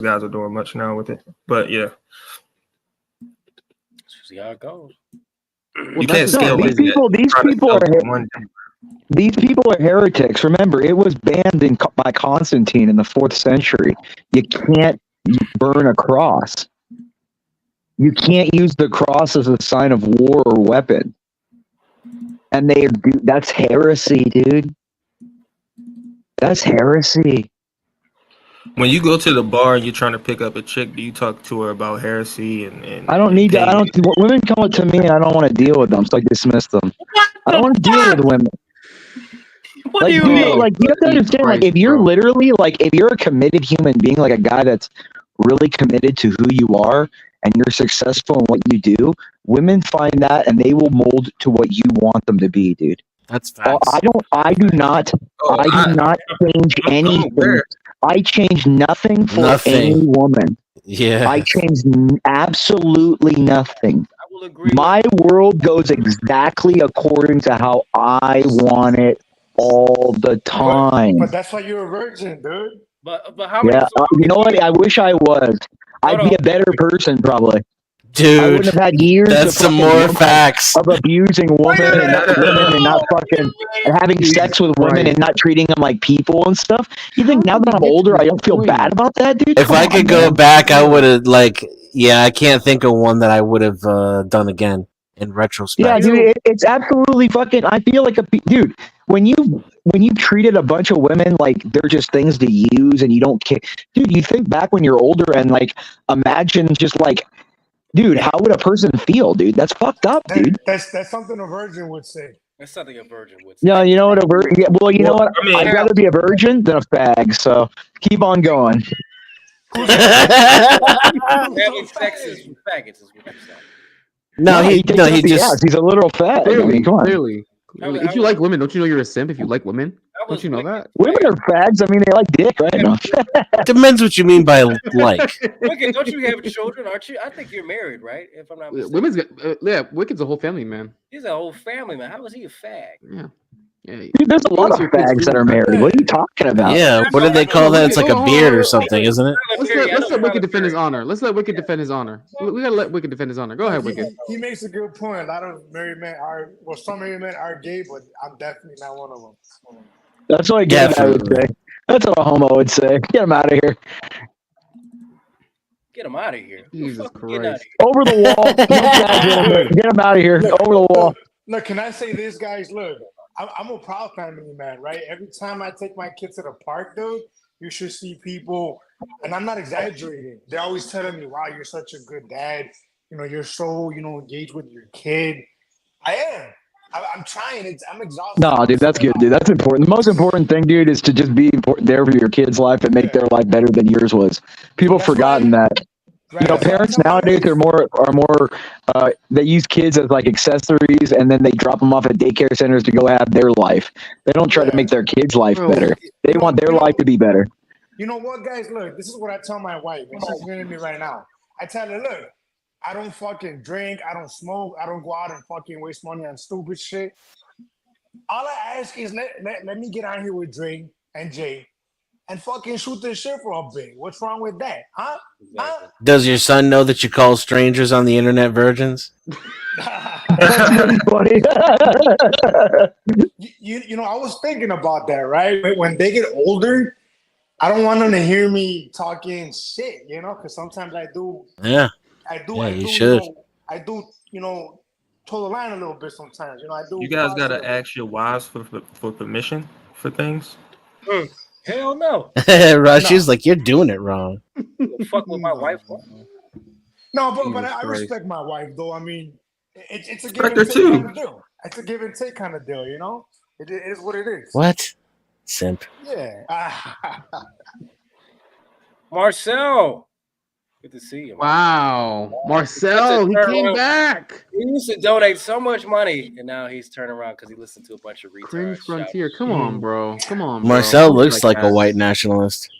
guys are doing much now with it. But yeah, see how it goes. You can't scale these people are heretics. Remember, it was banned by Constantine in the 4th century. You can't burn a cross. You can't use the cross as a sign of war or weapon. And that's heresy, dude. That's heresy. When you go to the bar and you're trying to pick up a chick, do you talk to her about heresy and I don't need to. Women come up to me and I don't want to deal with them, so I dismiss them. I don't want to deal with women. What do you mean? Like, you have to understand, like, if you're if you're a committed human being, like a guy that's really committed to who you are and you're successful in what you do, women find that and they will mold to what you want them to be, dude. That's facts. I do not change anything. I change nothing for any woman. Yeah. I change absolutely nothing. I will agree. My world goes exactly according to how I want it all the time. But that's why you're a virgin, dude. But how many? Yeah, you know what? I wish I was. I'd be a better person, probably. Dude, I wouldn't have had years. That's some more facts of abusing women and not fucking and having sex with women and not treating them like people and stuff. You think now that I'm older, I don't feel bad about that, dude? If I could go back, I would have I can't think of one that I would have done again in retrospect. Yeah, dude, it's absolutely fucking. I feel like dude. When you treated a bunch of women like they're just things to use and you don't care, dude. You think back when you're older and like imagine just like. Dude, how would a person feel, dude? That's fucked up, dude. That's something a virgin would say. That's something a virgin would say. Yeah, you know what a virgin? Yeah, well, you know what? I mean, I'd rather be a virgin than a fag. So keep on going. Having sex is with faggots, is what I'm saying. No, he just he's a literal fag. Clearly, I mean, come on. Clearly. If you like women, don't you know you're a simp if you like women? Don't you know that? Women are fags. I mean, they like dick, right? No. Depends what you mean by like. Wicked, don't you have children, aren't you? I think you're married, right? If I'm not mistaken. Wicked's a whole family, man. He's a whole family, man. How is he a fag? Yeah. Dude, there's a lot of fags that are married. What are you talking about? Yeah, what do they call that? It's like a beard or something, isn't it? Let's let Wicked defend his honor. We gotta let Wicked defend his honor. Go ahead, Wicked. He makes a good point. A lot of married men some married men are gay, but I'm definitely not one of them. That's what a gay guy would say. That's what a homo would say. Get him out of here. Get him out of here. Jesus Christ. Over the wall. Get him out of here. Over the wall. Look, can I say this, guys? Look, I'm a proud family man, right? Every time I take my kids to the park, dude, you should see people, and I'm not exaggerating. They're always telling me, wow, you're such a good dad. You know, you're so, engaged with your kid. I am. I'm trying. I'm exhausted. No, dude, that's good, dude. That's important. The most important thing, dude, is to just be there for your kid's life and make their life better than yours was. People have forgotten that. Right. Parents nowadays are more. They use kids as like accessories, and then they drop them off at daycare centers to go have their life. They don't try to make their kids' life better. They want their life to be better. You know what, guys? Look, this is what I tell my wife, and she's hearing me right now. I tell her, look, I don't fucking drink, I don't smoke, I don't go out and fucking waste money on stupid shit. All I ask is let me get on here with Dre and Jay and fucking shoot this shit for a bit. What's wrong with that? Huh? Exactly. Does your son know that you call strangers on the internet virgins? That's really funny. I was thinking about that, right? When they get older, I don't want them to hear me talking shit, because sometimes I do. Yeah. You should. I do, toe the line a little bit sometimes. I do. You guys gotta ask your wives for permission for things. Hell no. Rashi's like, you're doing it wrong. Fuck with my wife. No, but I respect my wife though. I mean, it's a give and take kind of deal. It's a give and take kind of deal. It is what it is. What? Simp. Yeah. Marcel. Good to see you. Wow. Marcel, he came back. He used to donate so much money, and now he's turning around because he listened to a bunch of retards. Cringe Frontier. Come on, bro. Come on, bro. Marcel looks like a white nationalist.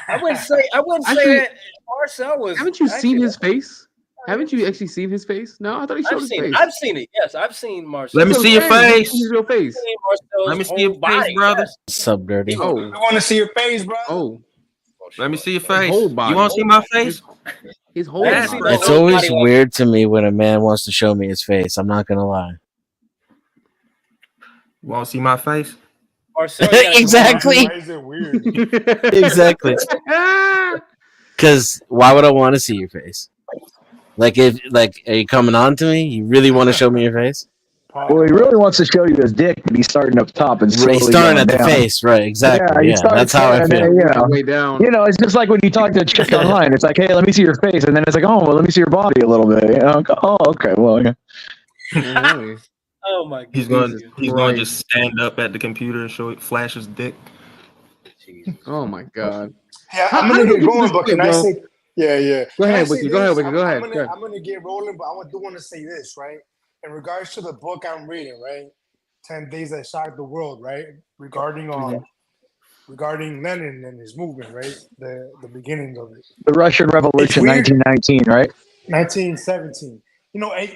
I wouldn't say that Marcel was. Haven't you seen his face? Haven't you actually seen his face? No, I thought he showed his face. I've seen it. Yes, I've seen Marcel. Let me see your face. His real face. Let me see your face, brother. Sub dirty. Oh, we want to see your face, bro. Oh. Let me see your face. whole You body. want to see my face? His whole That's body. right. It's always weird to me when a man wants to show me his face. I'm not gonna lie. You want to see my face? Marcel, you gotta Exactly. Why is it weird? Exactly. Because why would I want to see your face? Like, are you coming on to me? You really want to show me your face? Well, he really wants to show you his dick, but he's starting up top and slowly He's starting going at the down. face, right? Exactly. Yeah, that's how I feel. Way down. You know, it's just like when you talk to a chick online. It's like, hey, let me see your face, and then it's like, oh, well, let me see your body a little bit. You know? Oh, okay, well, yeah. Really? Oh my god. He's going to just stand up at the computer and flash his dick. Oh my god. Yeah, I'm gonna get going, but can I say? Yeah. Go ahead, Wiki. Wiki. Go ahead, Wiki. Go ahead. I'm gonna get rolling, but I do want to say this, right? In regards to the book I'm reading, right? 10 Days That Shocked the World, right? Regarding Lenin and his movement, right? The beginning of it. The Russian Revolution, 1919, right? 1917. You know, it's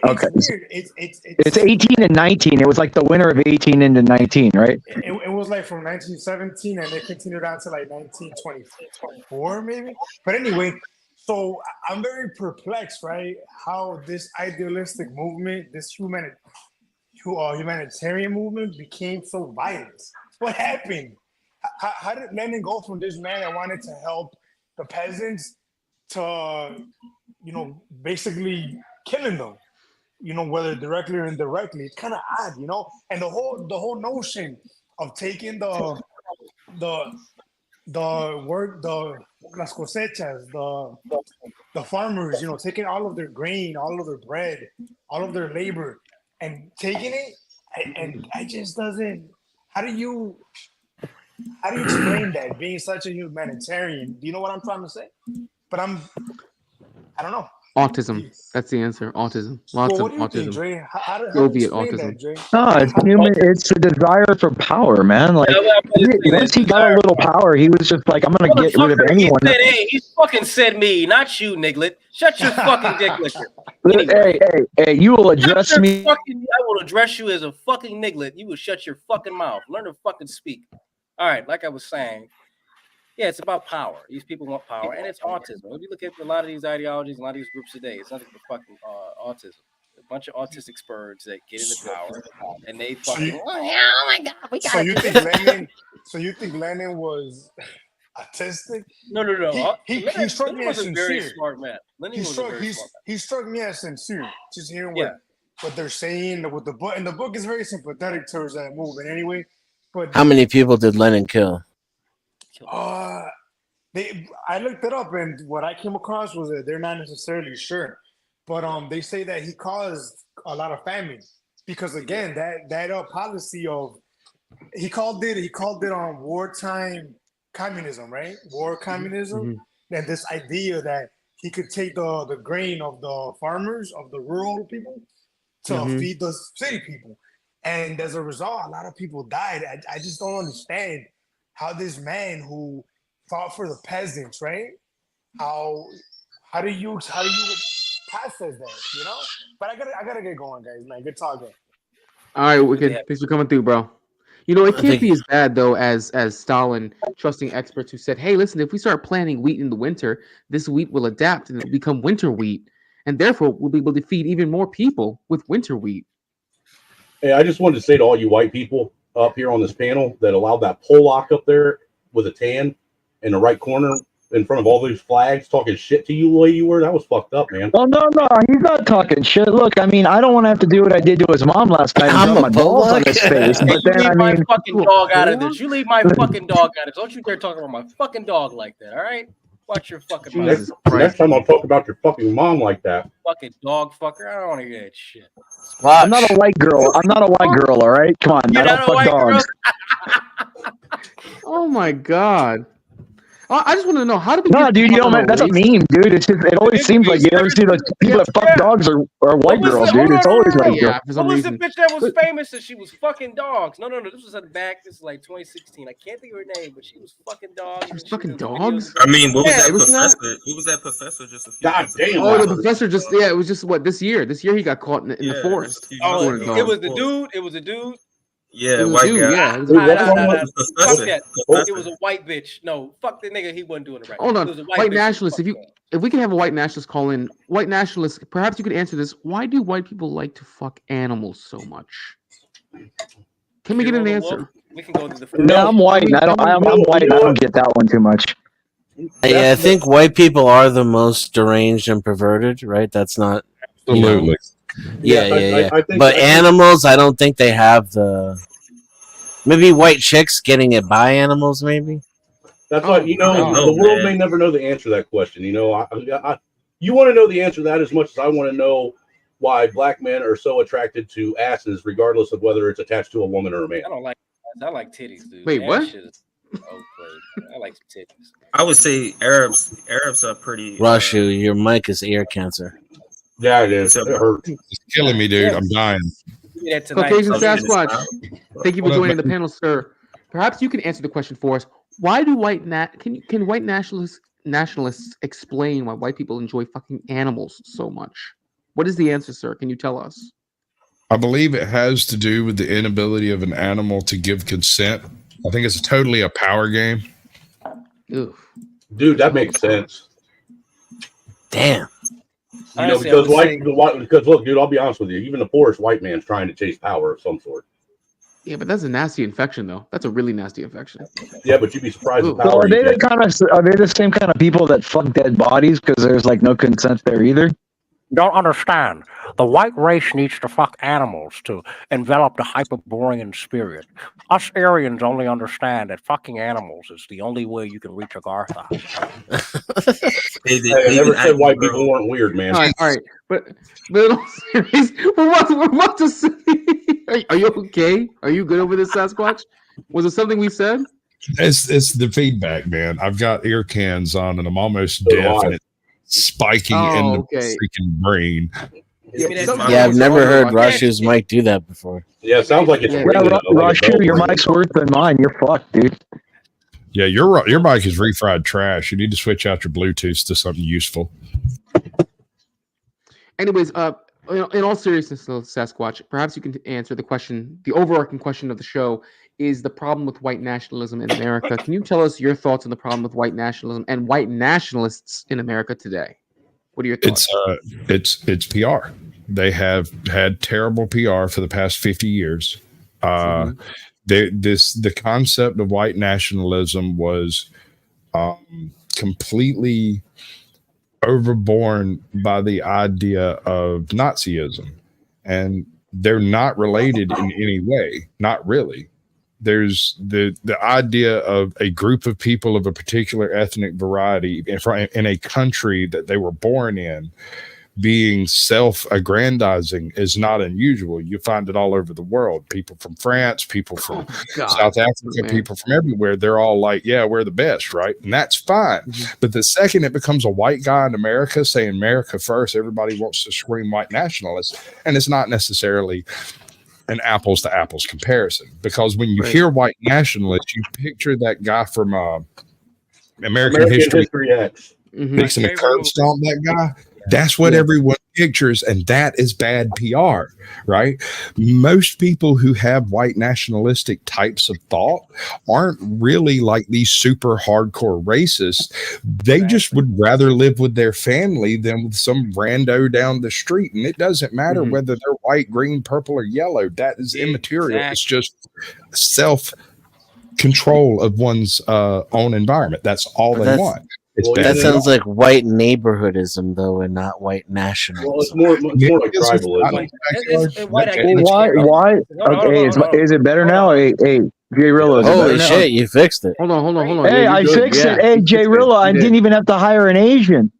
weird. It's 18 and 19. It was like the winter of 18 into 19, right? It was like from 1917 and it continued on to like 1924, maybe. But anyway, so I'm very perplexed, right? How this idealistic movement, this humanitarian movement became so violent. What happened? How did Lenin go from this man that wanted to help the peasants to, basically killing them? Whether directly or indirectly, it's kind of odd, And the whole notion of taking las cosechas, the farmers, taking all of their grain, all of their bread, all of their labor, and taking it, and I just doesn't. How do you explain that being such a humanitarian? Do you know what I'm trying to say? But I don't know. Autism. That's the answer. Autism. Lots of autism. Think, Dre? How do you explain autism. that, Dre? No, it's human. It's a desire for power, man. Like once he got a little power, he was just like, I'm gonna get rid of anyone. He fucking said me, not you, Niglet. Shut your fucking dick licker. Anyway. Hey, you will address me. I will address you as a fucking Niglet. You will shut your fucking mouth. Learn to fucking speak. All right, like I was saying. Yeah, it's about power. These people want power, and it's autism. If you look at a lot of these ideologies, a lot of these groups today, it's nothing but fucking autism. A bunch of autistic spurs that get into power, and they fucking. Oh my god, we got. So you think Lenin was autistic? No. He struck me as sincere. Very smart man. He struck me as sincere. Just hearing what they're saying with the book, and the book is very sympathetic towards that movement anyway. But how many people did Lenin kill? I looked it up, and what I came across was that they're not necessarily sure, but they say that he caused a lot of famine because again that policy of he called it wartime communism, right? War communism, and this idea that he could take the grain of the farmers, of the rural people, to feed the city people, and as a result, a lot of people died. I just don't understand how this man who fought for the peasants, right? How do you process that, But I gotta get going, guys, man. Good talking. All right, thanks for coming through, bro. It can't be as bad though as Stalin trusting experts who said, "Hey, listen, if we start planting wheat in the winter, this wheat will adapt and it'll become winter wheat, and therefore we'll be able to feed even more people with winter wheat." Hey, I just wanted to say to all you white people up here on this panel that allowed that Pollock up there with a tan in the right corner in front of all these flags talking shit to you the way you were, that was fucked up, man. Oh, no, he's not talking shit. Look, I mean, I don't want to have to do what I did to his mom last night and drop my balls on his face. But then, leave my fucking dog out of this. You leave my fucking dog out of this. Don't you dare talk about my fucking dog like that, all right? Watch your fucking mouth. Next time I'll talk about your fucking mom like that. Fucking dog fucker. I don't want to hear that shit. I'm not a white girl. All right? Come on. You're I don't fuck dogs. Oh, my God. I just want to know, how do we dude, that's a meme, dude. It's just, it always seems like you ever see those people that fuck dogs or white girls, dude. It's always like that. Who was the bitch that was famous and she was fucking dogs? No. This was at the back. This is like 2016. I can't think of her name, but she was fucking dogs. She was fucking dogs? I mean, what was that professor? Who was that professor just a few God damn. Oh, the professor it was just this year. This year he got caught in the forest. Oh, it was the dude. Yeah, It was white dude, guy. yeah. It was Dude, a what's white wrong guy. with- Fuck that. Oh. It was a white bitch. No, fuck the nigga. He wasn't doing it right. Hold It on, was a white bitch. nationalists. Fuck that. If we can have a white nationalist call in, white nationalists, perhaps you could answer this. Why do white people like to fuck animals so much? Can we get an Hero the answer? Wolf? We can go to the first. Yeah, I'm white. And I'm white. And I don't get that one too much. Yeah, I think white people are the most deranged and perverted, right? That's not Absolutely. Yeah. I think, But animals, I don't think they have the. Maybe white chicks getting it by animals, maybe. That's why the world may never know the answer to that question. You know, you want to know the answer to that as much as I want to know why black men are so attracted to asses, regardless of whether it's attached to a woman or a man. I don't like. I like titties, dude. Wait, what? Shit is crazy. I like titties. I would say Arabs are pretty. Rashu, your mic is ear cancer. Yeah, it is. It hurts. It's killing me, dude. I'm dying. Caucasian Sasquatch, thank you for joining the panel, sir. Perhaps you can answer the question for us. Why do can white nationalists explain why white people enjoy fucking animals so much? What is the answer, sir? Can you tell us? I believe it has to do with the inability of an animal to give consent. I think it's totally a power game. Ugh. Dude, that makes sense. Damn. You know, because look, dude, I'll be honest with you. Even the poorest white man's trying to chase power of some sort. Yeah, but that's a nasty infection, though. That's a really nasty infection. Yeah, but you'd be surprised. So are they the same kind of people that fuck dead bodies because there's like no consent there either? Don't understand. The white race needs to fuck animals to envelop the Hyperborean spirit. Us Aryans only understand that fucking animals is the only way you can reach a Gartha. I never said white people weren't weird, man. All right. But in all serious, we're about to say, are you okay? Are you good over this, Sasquatch? Was it something we said? It's the feedback, man. I've got ear cans on and I'm almost deaf and it's spiking in the freaking brain. Yeah, I've never heard Rashu's mic do that before. Yeah, it sounds like it's Rashu, your mic's worse than mine. You're fucked, dude. Yeah, your mic is refried trash. You need to switch out your Bluetooth to something useful. Anyways, in all seriousness, Sasquatch, perhaps you can answer the question, the overarching question of the show is the problem with white nationalism in America. Can you tell us your thoughts on the problem with white nationalism and white nationalists in America today? What are your thoughts? It's PR. They have had terrible PR for the past 50 years. The concept of white nationalism was completely overborne by the idea of Nazism, and they're not related in any way. Not really. There's the idea of a group of people of a particular ethnic variety in a country that they were born in being self-aggrandizing is not unusual. You find it all over the world. People from France, people from South Africa, people from everywhere. They're all like, yeah, we're the best, right? And that's fine. But the second it becomes a white guy in America saying America first, everybody wants to scream white nationalist. And it's not necessarily an apples to apples comparison, because when you hear white nationalist, you picture that guy from American History X fixing a curb stomp that guy. That's what everyone pictures, and that is bad PR, right? Most people who have white nationalistic types of thought aren't really like these super hardcore racists. They just would rather live with their family than with some rando down the street. And it doesn't matter whether they're white, green, purple, or yellow. That is immaterial. It's just self-control of one's own environment. That's all they want. That sounds like white neighborhoodism, though, and not white nationalism. Well, it's more like tribalism. Why? Okay, is it better now? Hey, Jay Rillo. Holy shit, you fixed it. Hold on. Hey, I fixed it. Hey, Jay Rillo, I didn't even have to hire an Asian.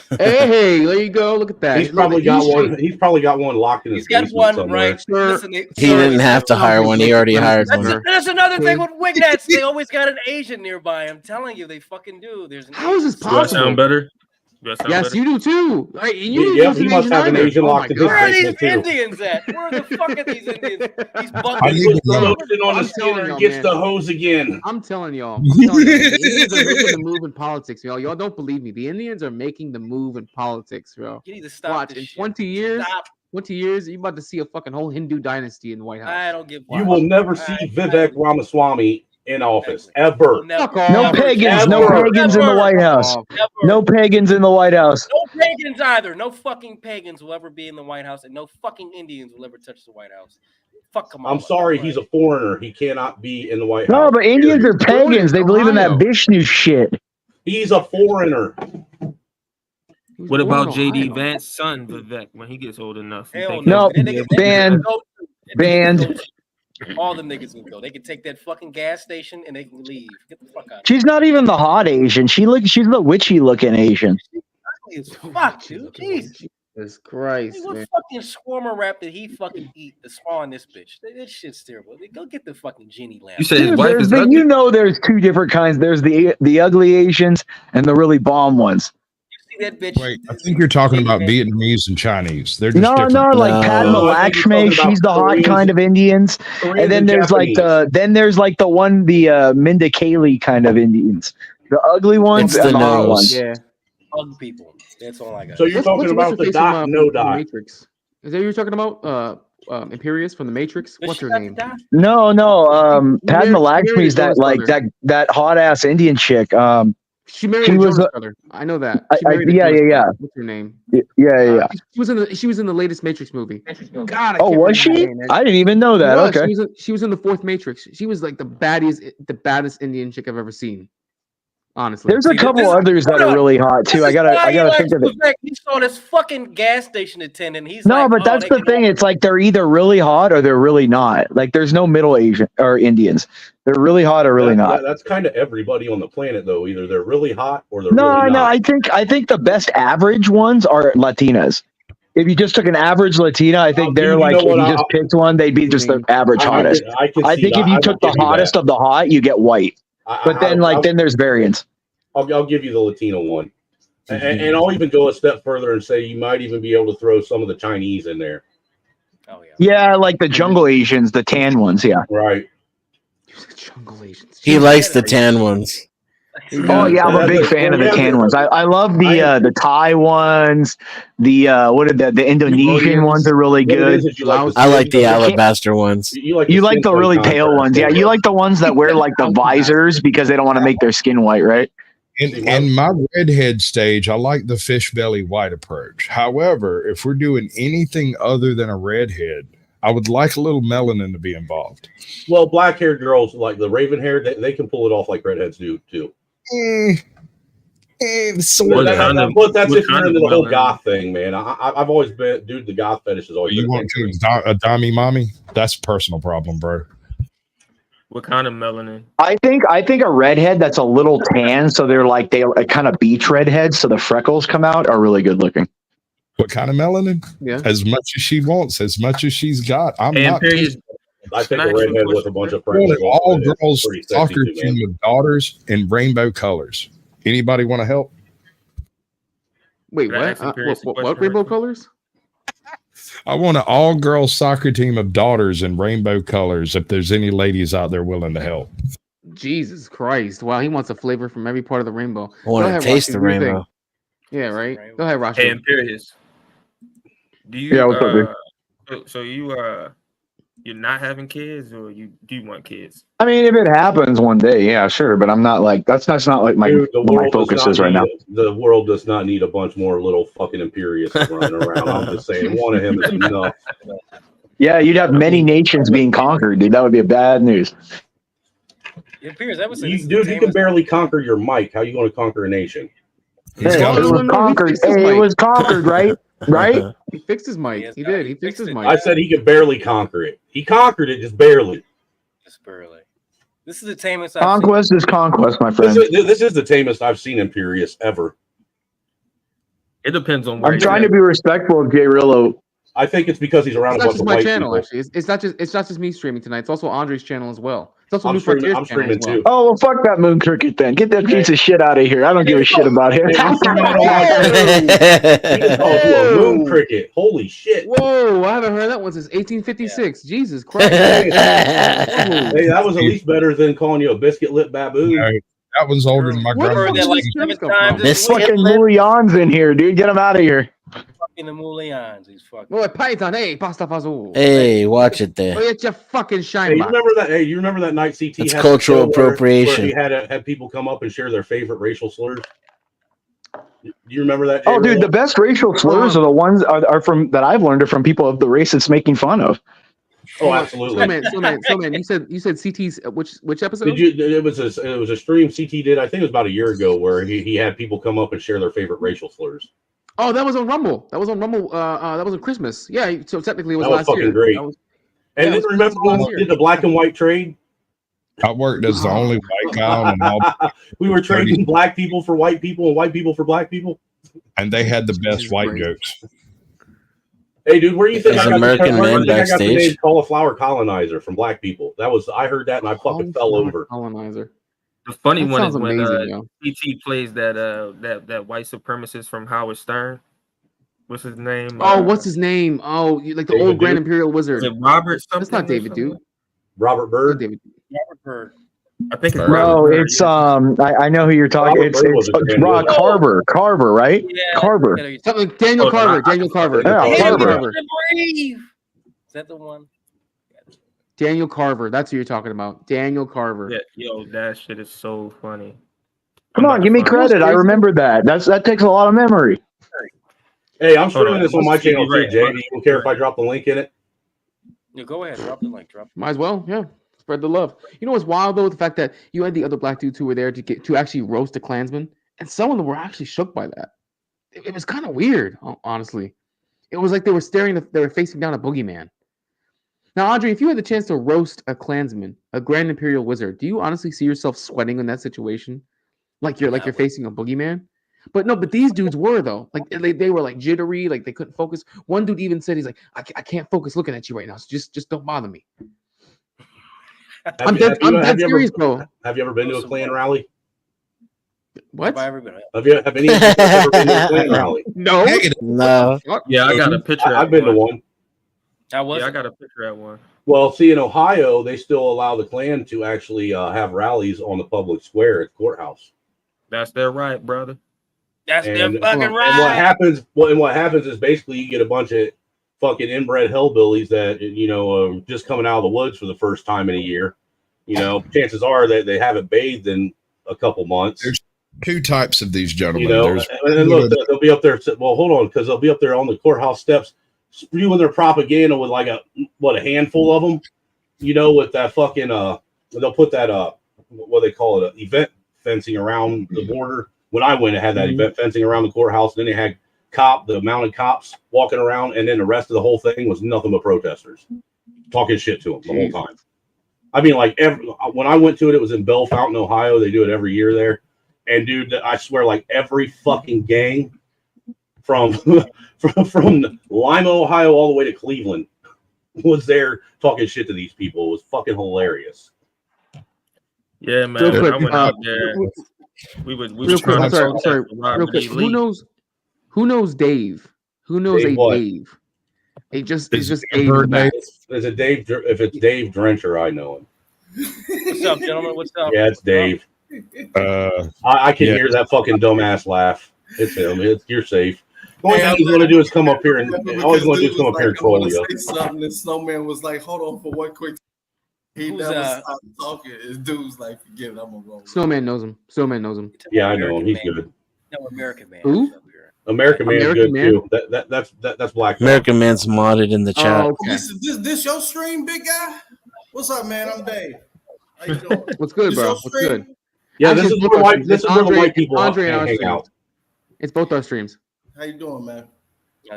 Hey, there you go. Look at that. He's probably got one. He's probably got one locked in his basement somewhere. Listen, he didn't have to hire one. He already hired one. That's another thing with Wignats. They always got an Asian nearby. I'm telling you, they fucking do. There's an How is this possible? Do I sound better? Yes, you do too. Right, you he must have an Asian locked in his Where are these basement too. Indians at? Where the fuck are these Indians? He's on the steamer and gets the hose again. I'm telling y'all. The Indians are making the move in politics, y'all. Y'all don't believe me. The Indians are making the move in politics, bro. You need to stop Watch, this in shit. 20 years, Stop. 20 years, you're about to see a fucking whole Hindu dynasty in the White House. I don't give. You will never see Vivek Ramaswamy in office ever. No pagans in the White House. No pagans in the White House. No pagans either. No fucking pagans will ever be in the White House, and no fucking Indians will ever touch the White House. Fuck Kamala. I'm sorry, he's a foreigner. He cannot be in the White House. No, but Indians are pagans. They believe in that Vishnu shit. He's a foreigner. What about JD Vance's son, Vivek, when he gets old enough? No, banned. All them niggas can go. They can take that fucking gas station and they can leave. Get the fuck out. She's not even the hot Asian. She's the witchy looking Asian. Fuck, dude. Jesus Christ, what man. fucking shawarma wrap did he fucking eat to spawn this bitch? This shit's terrible. Go get the fucking genie lamp. You said his wife is ugly? You know there's two different kinds. There's the ugly Asians and the really bomb ones. That bitch. Wait, I think you're talking about Vietnamese and Chinese. They're just different. Like Padma Lakshmi, she's the hot kind of Indians, and then there's like the Minda Kaling kind of Indians, the ugly ones and the hot ones. Yeah, ugly people. That's all I got. So you're talking about the Doc, no Doc. Matrix. Is that what you're talking about? Imperius from the Matrix. What's her name? No. Padma Lakshmi is that hot ass Indian chick. She married Jonas brother. I know that. Yeah. What's her name? Yeah. She was in the latest Matrix movie. God. Was she? I didn't even know that. Okay. She was in the fourth Matrix. She was like the baddest Indian chick I've ever seen. Honestly, there's a couple others that are really hot too. I gotta think of it. He saw this fucking gas station attendant. He's but that's the thing. It's like they're either really hot or they're really not. Like there's no middle Asian or Indians. They're really hot or really not. That's kind of everybody on the planet, though. Either they're really hot or they're really not. No. I think the best average ones are Latinas. If you just took an average Latina, I think they're like, if you just picked one, they'd be just the average hottest. I think if you took the hottest of the hot, you get white. But then there's variants. I'll give you the Latino one. And I'll even go a step further and say you might even be able to throw some of the Chinese in there. Oh, yeah. Yeah, like the jungle Asians, the tan ones, yeah. Right. Jungle Asians. He likes the tan ones. Oh yeah, I'm a big fan of the tan ones. I love the Thai ones. The Indonesian ones are really good. I like the alabaster ones. You like the really pale ones. Yeah, you like the ones that wear like the visors because they don't want to make their skin white, right? In my redhead stage, I like the fish belly white approach. However, if we're doing anything other than a redhead, I would like a little melanin to be involved. Well, black-haired girls, like the raven hair, they can pull it off like redheads do, too. Sort of. But that's if you're into the whole goth thing, man. I've always been, dude, the goth fetish is always. You want to a dummy mommy? That's a personal problem, bro. What kind of melanin? I think a redhead that's a little tan, so they're kind of beach redheads, so the freckles come out, are really good looking. What kind of melanin? Yeah. As much as she wants, as much as she's got. I'm not. I think a redhead with a bunch of friends. All girls soccer team with daughters in rainbow colors. Anybody want to help? Wait, what rainbow colors? I want an all-girl soccer team of daughters in rainbow colors. If there's any ladies out there willing to help. Jesus Christ! Wow, he wants a flavor from every part of the rainbow. I want to taste the rainbow. Yeah, right. Go ahead, Rosh. Hey, Imperius. Do you? Yeah, what's up, dude? So you're not having kids, or do you want kids? I mean, if it happens one day, yeah, sure. But I'm not like that's not like my focus is right now. The world does not need a bunch more little fucking Imperius running around. I'm just saying, one of him is enough. Yeah, you'd have many nations being conquered, dude. That would be bad news. Imperius, that was dude. You can barely conquer your mic. How you going to conquer a nation? It was conquered. It was conquered, right? Right? He fixed his mic. He did. He fixed his mic. I said he could barely conquer it. He conquered it, just barely. Just barely. This is the tamest. Conquest is conquest, my friend. This is the tamest I've seen Imperius ever. It depends on where I'm trying to be respectful of Jay Rillo. I think it's because he's around a bunch of white channel, people. Actually. It's not just me streaming tonight. It's also Andre's channel as well. It's also I'm streaming too. Oh, well, fuck that Moon Cricket then. Get that piece of shit out of here. I don't give a shit about him. Moon Cricket. Holy shit. Whoa, I haven't heard that one since 1856. Yeah. Jesus Christ. Hey, that was at least better than calling you a biscuit lip baboon. No, that was older than my grandma. This fucking Louis Yon's in here, dude. Get him out of here. In the Moulians, he's fucking. Boy, Python, hey, pasta fazool. Hey, watch it there. Oh, it's your fucking Hey, shine you box. remember that? Hey, you remember that night CT It's had the cultural show where appropriation. he had people come up and share their favorite racial slurs? Do you remember that? Oh, dude, J-Roll? the best racial slurs are the ones are from that I've learned are from people of the race it's making fun of. Oh, absolutely. So man, you said CT's which episode? Did you? It was a stream CT did. I think it was about a year ago where he had people come up and share their favorite racial slurs. Oh, that was on Rumble. That was on Rumble. That was on Christmas. Yeah, so technically it was That was last fucking year. great. That was, And yeah, then it was remember when we did the black and white trade? I worked as the only white guy on an all. We were trading black people for white people and white people for black people. And they had the best white jokes. Hey, dude, where do you think There's I got American the, man I got the name backstage. cauliflower colonizer from black people? I heard that and I fucking fell over. Colonizer. The funny That one is sounds when amazing, yo. CT plays that white supremacist from Howard Stern. What's his name? Oh, what's his name? Oh, like the David old Grand Duke? Imperial Wizard. Is it Robert something? That's not or David something? Duke. Robert Bird. David. Robert Bird. I think it's No, Robert Bird, it's yeah. I know who you're talking. Robert It's Bird was a grand wizard. Carver, right? Yeah, Carver. Something Daniel Hold on, Carver. I Daniel just- Carver. Yeah, Daniel Carver. Carver. The Brave. Is that the one? Daniel Carver. That's who you're talking about. Daniel Carver. Yeah, yo, that shit is so funny. Come on, give me credit. I remember that. That takes a lot of memory. Hey, I'm Hold streaming on. this on my What's the channel too, right? Jay. Do you care if I drop the link in it? Yeah, go ahead. Drop the link. Drop. Might as well, yeah. Spread the love. You know what's wild though? The fact that you had the other black dudes who were there to actually roast a Klansman, and some of them were actually shook by that. It was kind of weird, honestly. It was like they were facing down a boogeyman. Now, Andre, if you had the chance to roast a Klansman, a Grand Imperial Wizard, do you honestly see yourself sweating in that situation? Like you're facing a boogeyman? But no, but these dudes were though. Like they were like jittery, like they couldn't focus. One dude even said he's like, I can't focus looking at you right now. So just don't bother me. I'm dead serious, bro. Have you ever been to a Klan rally? What? Have I ever been? Have any of you ever been to a Klan rally? No. No. Yeah, I got a picture. I've been to one. How was Yeah, I it? got a picture at one. Well, see, in Ohio, they still allow the Klan to actually have rallies on the public square at the courthouse. That's their right, brother. That's their And fucking what right. happens? And what happens is basically you get a bunch of fucking inbred hillbillies that just coming out of the woods for the first time in a year. Chances are that they haven't bathed in a couple months. There's two types of these gentlemen. And look, they'll be up there. Well, hold on, because they'll be up there on the courthouse steps spewing their propaganda with like a handful of them. With that fucking they'll put that what they call it, event fencing around the border. When I went, it had that event fencing around the courthouse. Then they had the mounted cops walking around, and then the rest of the whole thing was nothing but protesters talking shit to them the whole time. I mean, like when I went to it, it was in Bell Fountain, Ohio. They do it every year there, and dude, I swear, like every fucking gang from Lima, Ohio, all the way to Cleveland was there talking shit to these people. It was fucking hilarious. Yeah, man. Real quick, I went out there. We was real quick, trying I'm to sorry. Real quick, who knows Dave? Who knows Dave a what? Dave? It's just Is Dave. it in the back. Is it Dave? If it's Dave Drencher, I know him. What's up, gentlemen? What's up? Yeah, it's Dave. I can hear that fucking dumbass laugh. It's him. You're safe. The only thing he's going to do is come up here and troll you. Say something, and Snowman was like, "Hold on for one quick." He Who's, never stopped talking. His dude's like, "Forget it, I'm gonna go." Snowman knows him. Snowman knows him. Yeah, I know him. He's good. No, American man. Who? American Man's American good Man? too. That's Black. American Man's modded in the chat. Oh, okay. This your stream, big guy? What's up, man? I'm Dave. How you doing? What's good, This bro? your What's stream? good? Yeah, Actually, this is where the white people Andre and our hang streams. out. It's both our streams. How you doing, man?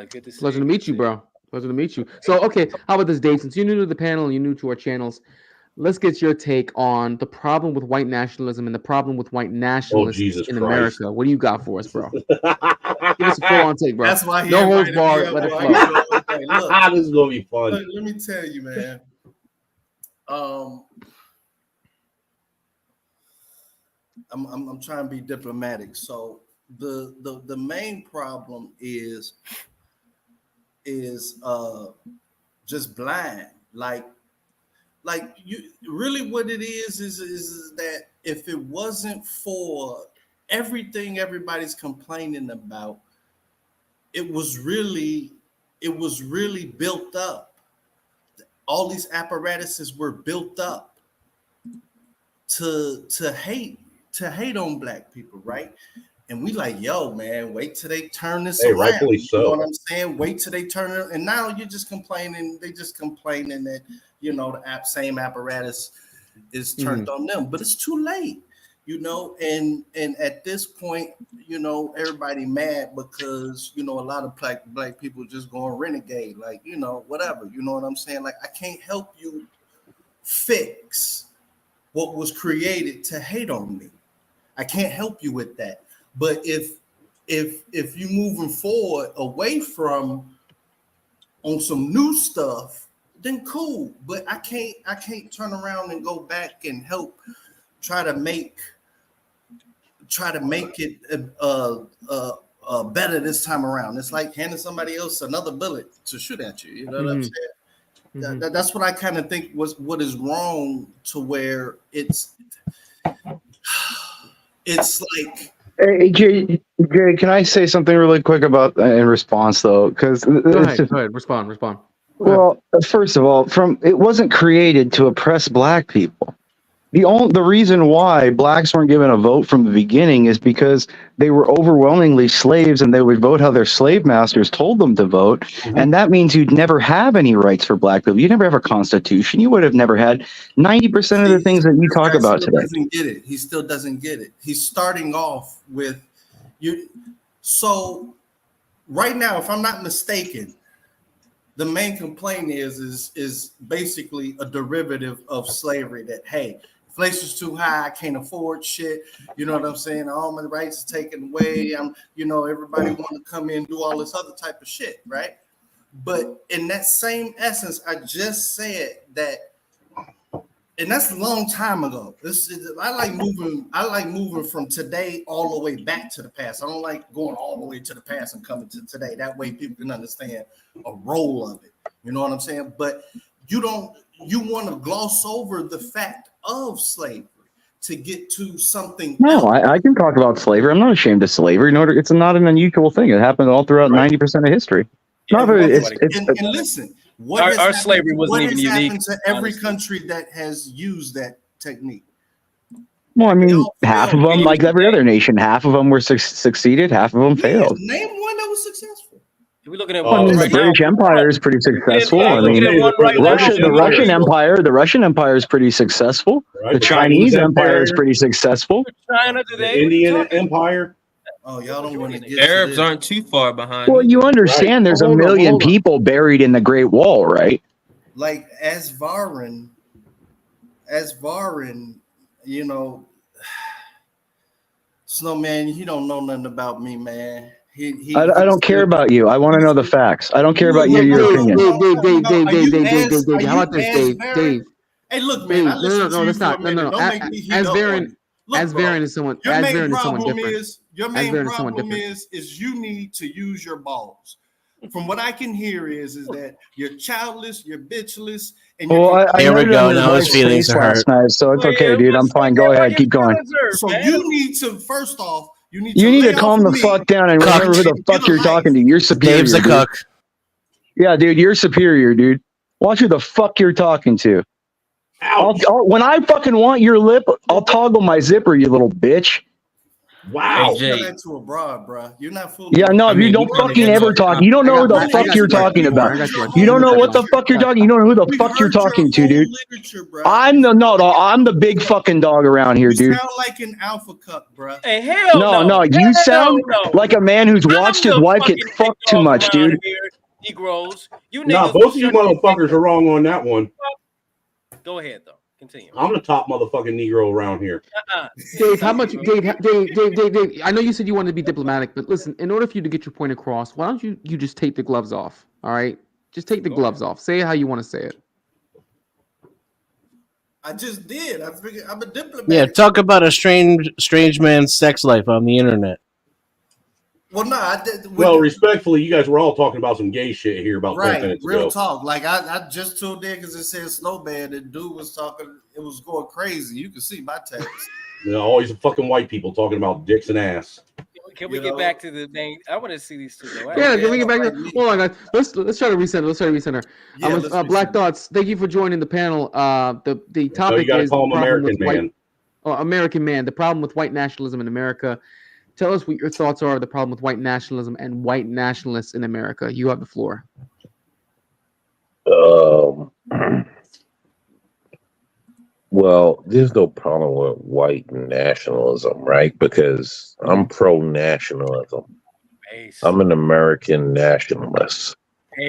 Good to see Pleasure to meet you, bro. Pleasure to meet you. So, okay, how about this, Dave? Since you're new to the panel and you're new to our channels, let's get your take on the problem with white nationalism and the problem with white nationalists Jesus in Christ. America. What do you got for us, bro? Give us a full-on take, bro. That's why he No holds invited barred. me Let it up, flow. bro. Look, This is gonna be fun. let me tell you, man. I'm trying to be diplomatic. So the main problem is just blind. Like you really what it is that if it wasn't for everything everybody's complaining about, it was really built up. All these apparatuses were built up to hate on black people, right? And we like, yo, man, wait till they turn this around. Rightfully so. You know what I'm saying? Wait till they turn it. And now you're just complaining. They just complaining that, you know, the same apparatus is turned on them. But it's too late, you know. And at this point, you know, everybody mad because, you know, a lot of black people just going renegade. Like, you know, whatever. You know what I'm saying? Like, I can't help you fix what was created to hate on me. I can't help you with that. But if you moving forward away from on some new stuff, then cool. But I can't turn around and go back and help try to make it better this time around. It's like handing somebody else another bullet to shoot at you. You know what I'm saying? That's what I kind of think was what is wrong, to where it's like. Hey, Jay, can I say something really quick about in response though? Because go ahead, respond. Well, first of all, it wasn't created to oppress black people. The reason why blacks weren't given a vote from the beginning is because they were overwhelmingly slaves, and they would vote how their slave masters told them to vote. And that means you'd never have any rights for black people. You'd never have a constitution. You would have never had 90% of the things that you talk about today. Doesn't get it. He still doesn't get it. He's starting off with you. So right now, if I'm not mistaken, the main complaint is basically a derivative of slavery. That, hey, inflation's too high, I can't afford shit. You know what I'm saying? All my rights is taken away. Everybody want to come in and do all this other type of shit, right? But in that same essence, I just said that, and that's a long time ago. I like moving from today all the way back to the past. I don't like going all the way to the past and coming to today. That way people can understand a role of it. You know what I'm saying? But you want to gloss over the fact of slavery to get to something else. I can talk about slavery. I'm not ashamed of slavery. No, it's not an unusual thing. It happened all throughout 90% of history. And listen, our slavery wasn't even unique. Happened to every country that has used that technique. Well, I mean, half of them, like every other nation, half of them were succeeded, half of them failed. Name one that was successful. We're looking at the British Empire is pretty successful. I mean, the Russian Empire is pretty successful. Right. The Chinese Empire is pretty successful. China today, the Indian Empire. Oh, y'all don't want to get Arabs aren't too far behind. Well, you understand there's a million people buried in the Great Wall, right? Like as Varin, you know, Snowman, he don't know nothing about me, man. I don't care about you. I want to know the facts. I don't care about your opinion. Dave, how about this, Dave? Hey, look, man. No, that's not. No. As Varin is someone different. Your main problem is you need to use your balls. From what I can hear is that you're childless, you're bitchless, and here we go. Now his feelings are hurt. So it's okay, dude. I'm fine. Go ahead. Keep going. So you need to first off. You need to calm the fuck down and remember who the fuck you're talking to. You're superior. Dave's a cuck. Yeah, dude, you're superior, dude. Watch who the fuck you're talking to. When I fucking want your lip, I'll toggle my zipper, you little bitch. Wow. You're not to a broad, bro. You're not fooling. Yeah, no, you don't fucking ever talk. You don't know who the fuck you're talking about. You don't know what the fuck you're talking. You don't know who the fuck you're talking to, dude. I'm the big fucking dog around here, dude. You sound like an alpha cuck, bro. Hey, hell no. You sound like a man who's watched his wife get fucked too much, dude. Negroes. Both of you motherfuckers are wrong on that one. Go ahead, though. Continue. I'm the top motherfucking Negro around here. Dave, how much? Dave, I know you said you wanted to be diplomatic, but listen, in order for you to get your point across, why don't you just take the gloves off? All right, just take the gloves off. Say it how you want to say it. I just did. I figured I'm a diplomat. Yeah, talk about a strange man's sex life on the internet. Well, no, I did. Well, respectfully, you guys were all talking about some gay shit here about 10 minutes ago. Real talk. Like I just tuned in because it said Snowman. The dude was talking. It was going crazy. You can see my text. Always fucking white people talking about dicks and ass. Can we get back to the main? I want to see these two though. Yeah, can we get back to? Hold on, guys. Let's try to recenter. Let's try to recenter. Yeah, Black Thoughts. Thank you for joining the panel. The topic you is call the him problem American with white. man. American man. The problem with white nationalism in America. Tell us what your thoughts are of the problem with white nationalism and white nationalists in America. You have the floor. Well, there's no problem with white nationalism, right? Because I'm pro-nationalism. I'm an American nationalist.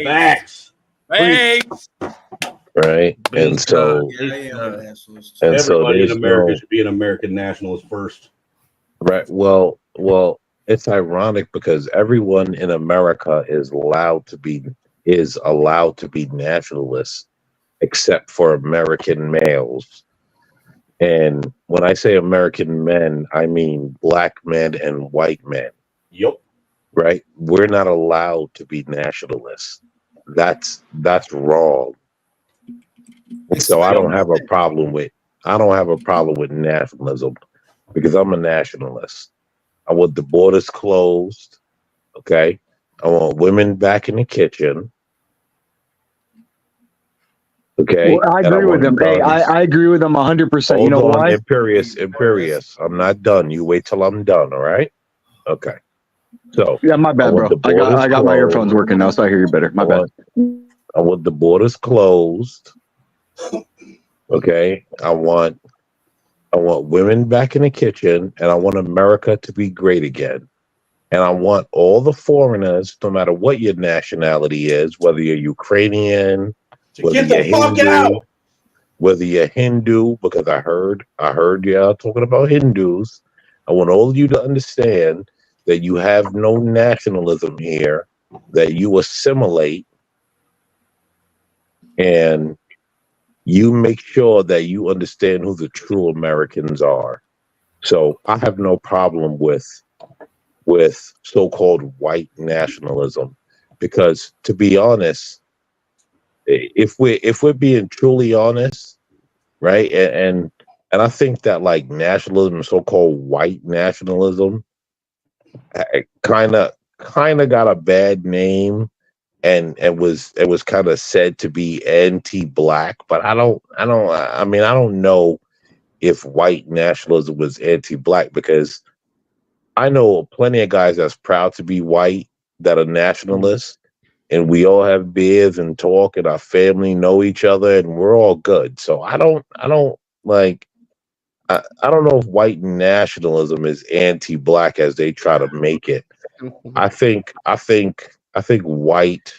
Facts. Facts. Right? And so, everybody in America no, should be an American nationalist first. right. Well, it's ironic because everyone in America is allowed to be nationalists, except for American males. And when I say American men, I mean black men and white men. Yep. Right? We're not allowed to be nationalists. That's wrong. And so I don't have a problem with nationalism because I'm a nationalist. I want the borders closed. Okay. I want women back in the kitchen. Okay. Well, I agree with them. Hey, I agree with them 100%. You know why? Imperious. I'm not done. You wait till I'm done. All right. Okay. So yeah, my bad, bro. I got my earphones working now, so I hear you better. My bad. I want the borders closed. Okay. I want women back in the kitchen, and I want America to be great again. And I want all the foreigners, no matter what your nationality is, whether you're Ukrainian, Get the fuck out! Whether you're Hindu, because I heard y'all talking about Hindus. I want all of you to understand that you have no nationalism here, that you assimilate, and you make sure that you understand who the true Americans are. So I have no problem with so-called white nationalism, because to be honest, if we're being truly honest, right, and I think that like nationalism, so-called white nationalism, kind of got a bad name, and it was kind of said to be anti-black, but I don't know if white nationalism was anti-black, because I know plenty of guys that's proud to be white that are nationalists, and we all have beers and talk, and our family know each other, and we're all good. So I don't know if white nationalism is anti-black as they try to make it. I think white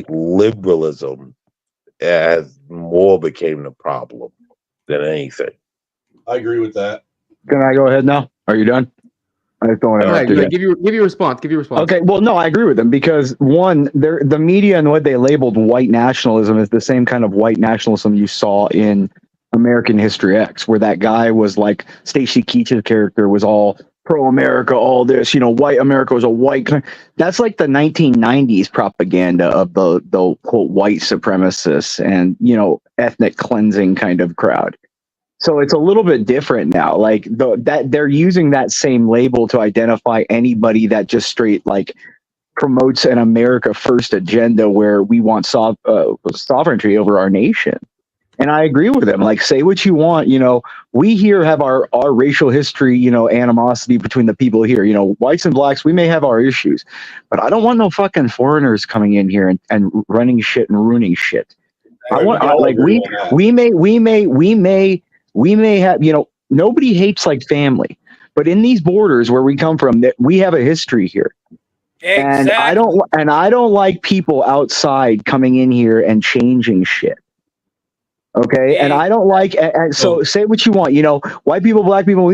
liberalism has more became the problem than anything. I agree with that. Can I go ahead now? Are you done? I just don't want to interrupt you. Give your response. Give your response. Okay. Well, no, I agree with them, because one, the media and what they labeled white nationalism is the same kind of white nationalism you saw in American History X, where that guy was like, Stacy Keach's character was all pro-America, all this, white America was a white. That's like the 1990s propaganda of the quote white supremacists and, ethnic cleansing kind of crowd. So it's a little bit different now. Like that they're using that same label to identify anybody that just straight like promotes an America first agenda where we want sovereignty over our nation. And I agree with them. Like, say what you want. We here have our racial history, animosity between the people here. Whites and blacks, we may have our issues, but I don't want no fucking foreigners coming in here and running shit and ruining shit. I want we may have, nobody hates like family, but in these borders where we come from, we have a history here. Exactly. And I don't like people outside coming in here and changing shit. Okay. And I don't like, and so say what you want, white people, black people,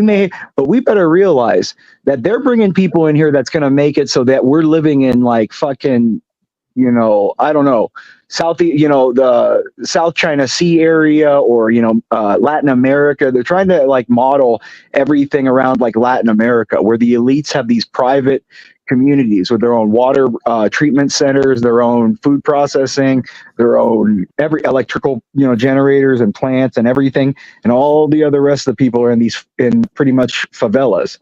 but we better realize that they're bringing people in here that's going to make it so that we're living in like fucking, I don't know, the South China Sea area, or, Latin America. They're trying to like model everything around like Latin America, where the elites have these private communities with their own water treatment centers, their own food processing, their own every electrical, generators and plants and everything. And all the other rest of the people are in pretty much favelas.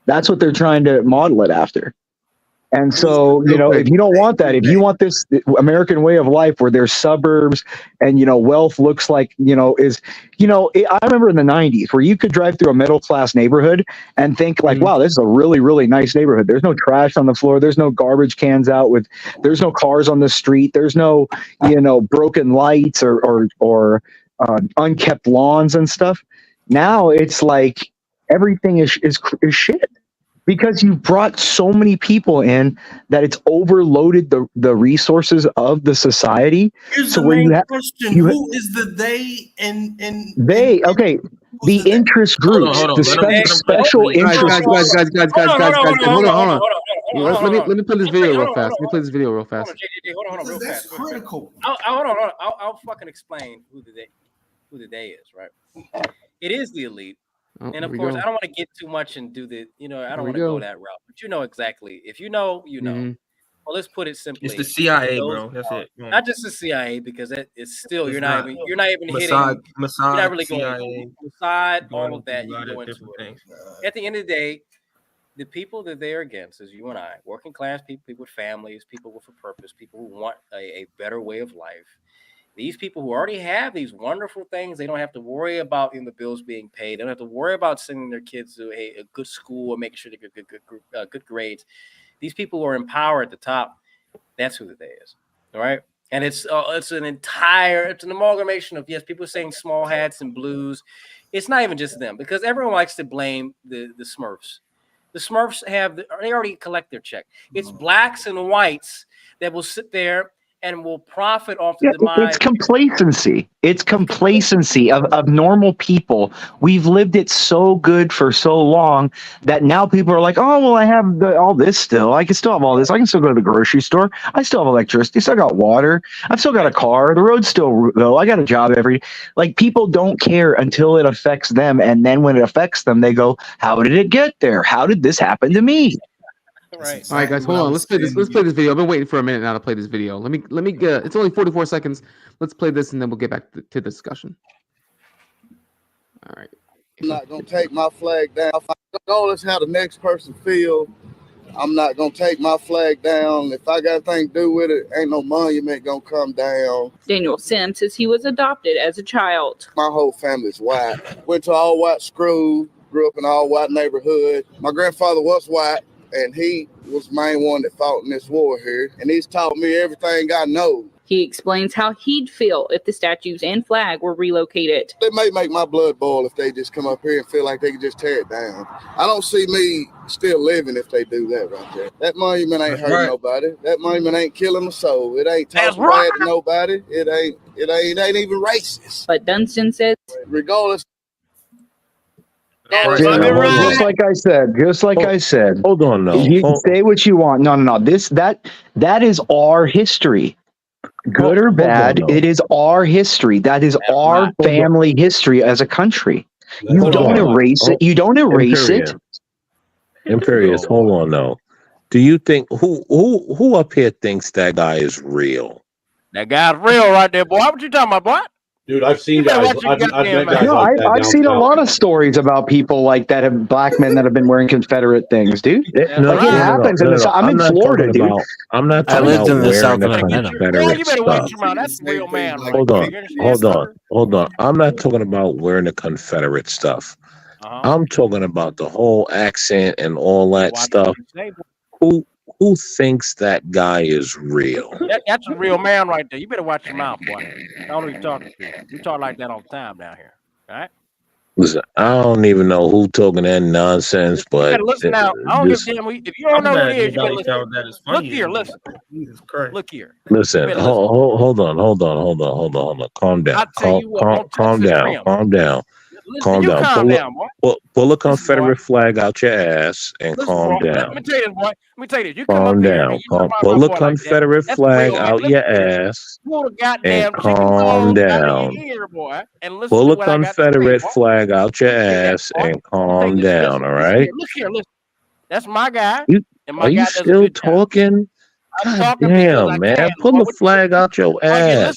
That's what they're trying to model it after. And so, you know, if you don't want that, if you want this American way of life where there's suburbs and, you know, wealth looks like, you know, I remember in the 90s where you could drive through a middle class neighborhood and think like, wow, this is a really, really nice neighborhood. There's no trash on the floor. There's no garbage cans there's no cars on the street. There's no, you know, broken lights or unkept lawns and stuff. Now it's like everything is shit. Because you've brought so many people in that it's overloaded the resources of the society. Here's so the where main you have question: Who is the they? The interest groups, special interest groups. Guys, hold on. Let me play this video real fast. Hold on, real That's fast. critical. I'll fucking explain who the they is, right? It is the elite. And of course, I don't want to get too much and do the, you know, I don't want to go that route, but you know exactly. If you know, you know. Well, let's put it simply. It's the CIA, bro. That's it. Not just the CIA, because it's still you're not even hitting. Mossad, you're not really CIA, going Mossad, all of that. You can go into it. At the end of the day, the people that they're against is you and I, working class people with families, people with a purpose, people who want a better way of life. These people who already have these wonderful things, they don't have to worry about the bills being paid. They don't have to worry about sending their kids to a good school or making sure they get good grades. These people who are in power at the top, that's who the they is, all right? And it's an amalgamation of, yes, people saying small hats and blues. It's not even just them, because everyone likes to blame the Smurfs. The Smurfs they already collect their check. It's blacks and whites that will sit there and will profit off the demise. It's complacency. It's complacency of normal people. We've lived it so good for so long that now people are like, oh, well, I have all this still. I can still have all this. I can still go to the grocery store. I still have electricity. I still got water. I've still got a car. The road's still though. I got a job like people don't care until it affects them. And then when it affects them, they go, how did it get there? How did this happen to me? Right. All right, guys, hold on. Let's play this video. I've been waiting for a minute now to play this video. Let me get. It's only 44 seconds. Let's play this, and then we'll get back to the discussion. All right. I'm not gonna take my flag down. Regardless how the next person feel, I'm not gonna take my flag down. If I got anything to do with it, ain't no monument gonna come down. Daniel Sims says he was adopted as a child. My whole family's white. Went to all white school. Grew up in an all white neighborhood. My grandfather was white. And he was the main one that fought in this war here. And he's taught me everything I know. He explains how he'd feel if the statues and flag were relocated. They may make my blood boil if they just come up here and feel like they can just tear it down. I don't see me still living if they do that right there. That monument ain't hurting nobody. That monument ain't killing a soul. It ain't talking bad to nobody. It ain't even racist. But Dunstan says, regardless. Just like I said. Hold on, no. You can say what you want. No. That is our history. Good or bad, it is our history. That is our family history as a country. You don't erase it. You don't erase it. Imperious, hold on, no. Do you think who up here thinks that guy is real? That guy's real right there, boy. What you talking about, boy? Dude, I've seen guys. I've seen a lot of stories about people like that have black men that have been wearing Confederate things, dude. It happens. I'm in Florida, dude. I'm not talking about wearing the Confederate stuff. That's a real man. Hold on. I'm not talking about wearing the Confederate stuff. I'm talking about the whole accent and all that stuff. Who thinks that guy is real? That's a real man right there. You better watch your mouth, boy. I don't know who you're talking to. We talk like that all the time down here. All right? Listen, I don't even know who talking that nonsense, but listen now. I don't give a damn. If you don't know who it is, you better listen. Look here, listen. Jesus Christ. Look here. Listen, hold on. Calm down. Calm down. Pull a Confederate flag out your ass and calm down. Let me tell you this, boy. Let me tell you this. You calm down. Pull a Confederate flag out your ass and calm down. Pull a Confederate flag out your ass and calm down. All right. Look here, listen. That's my guy. Are you still talking? God damn, man. Pull the flag out your ass.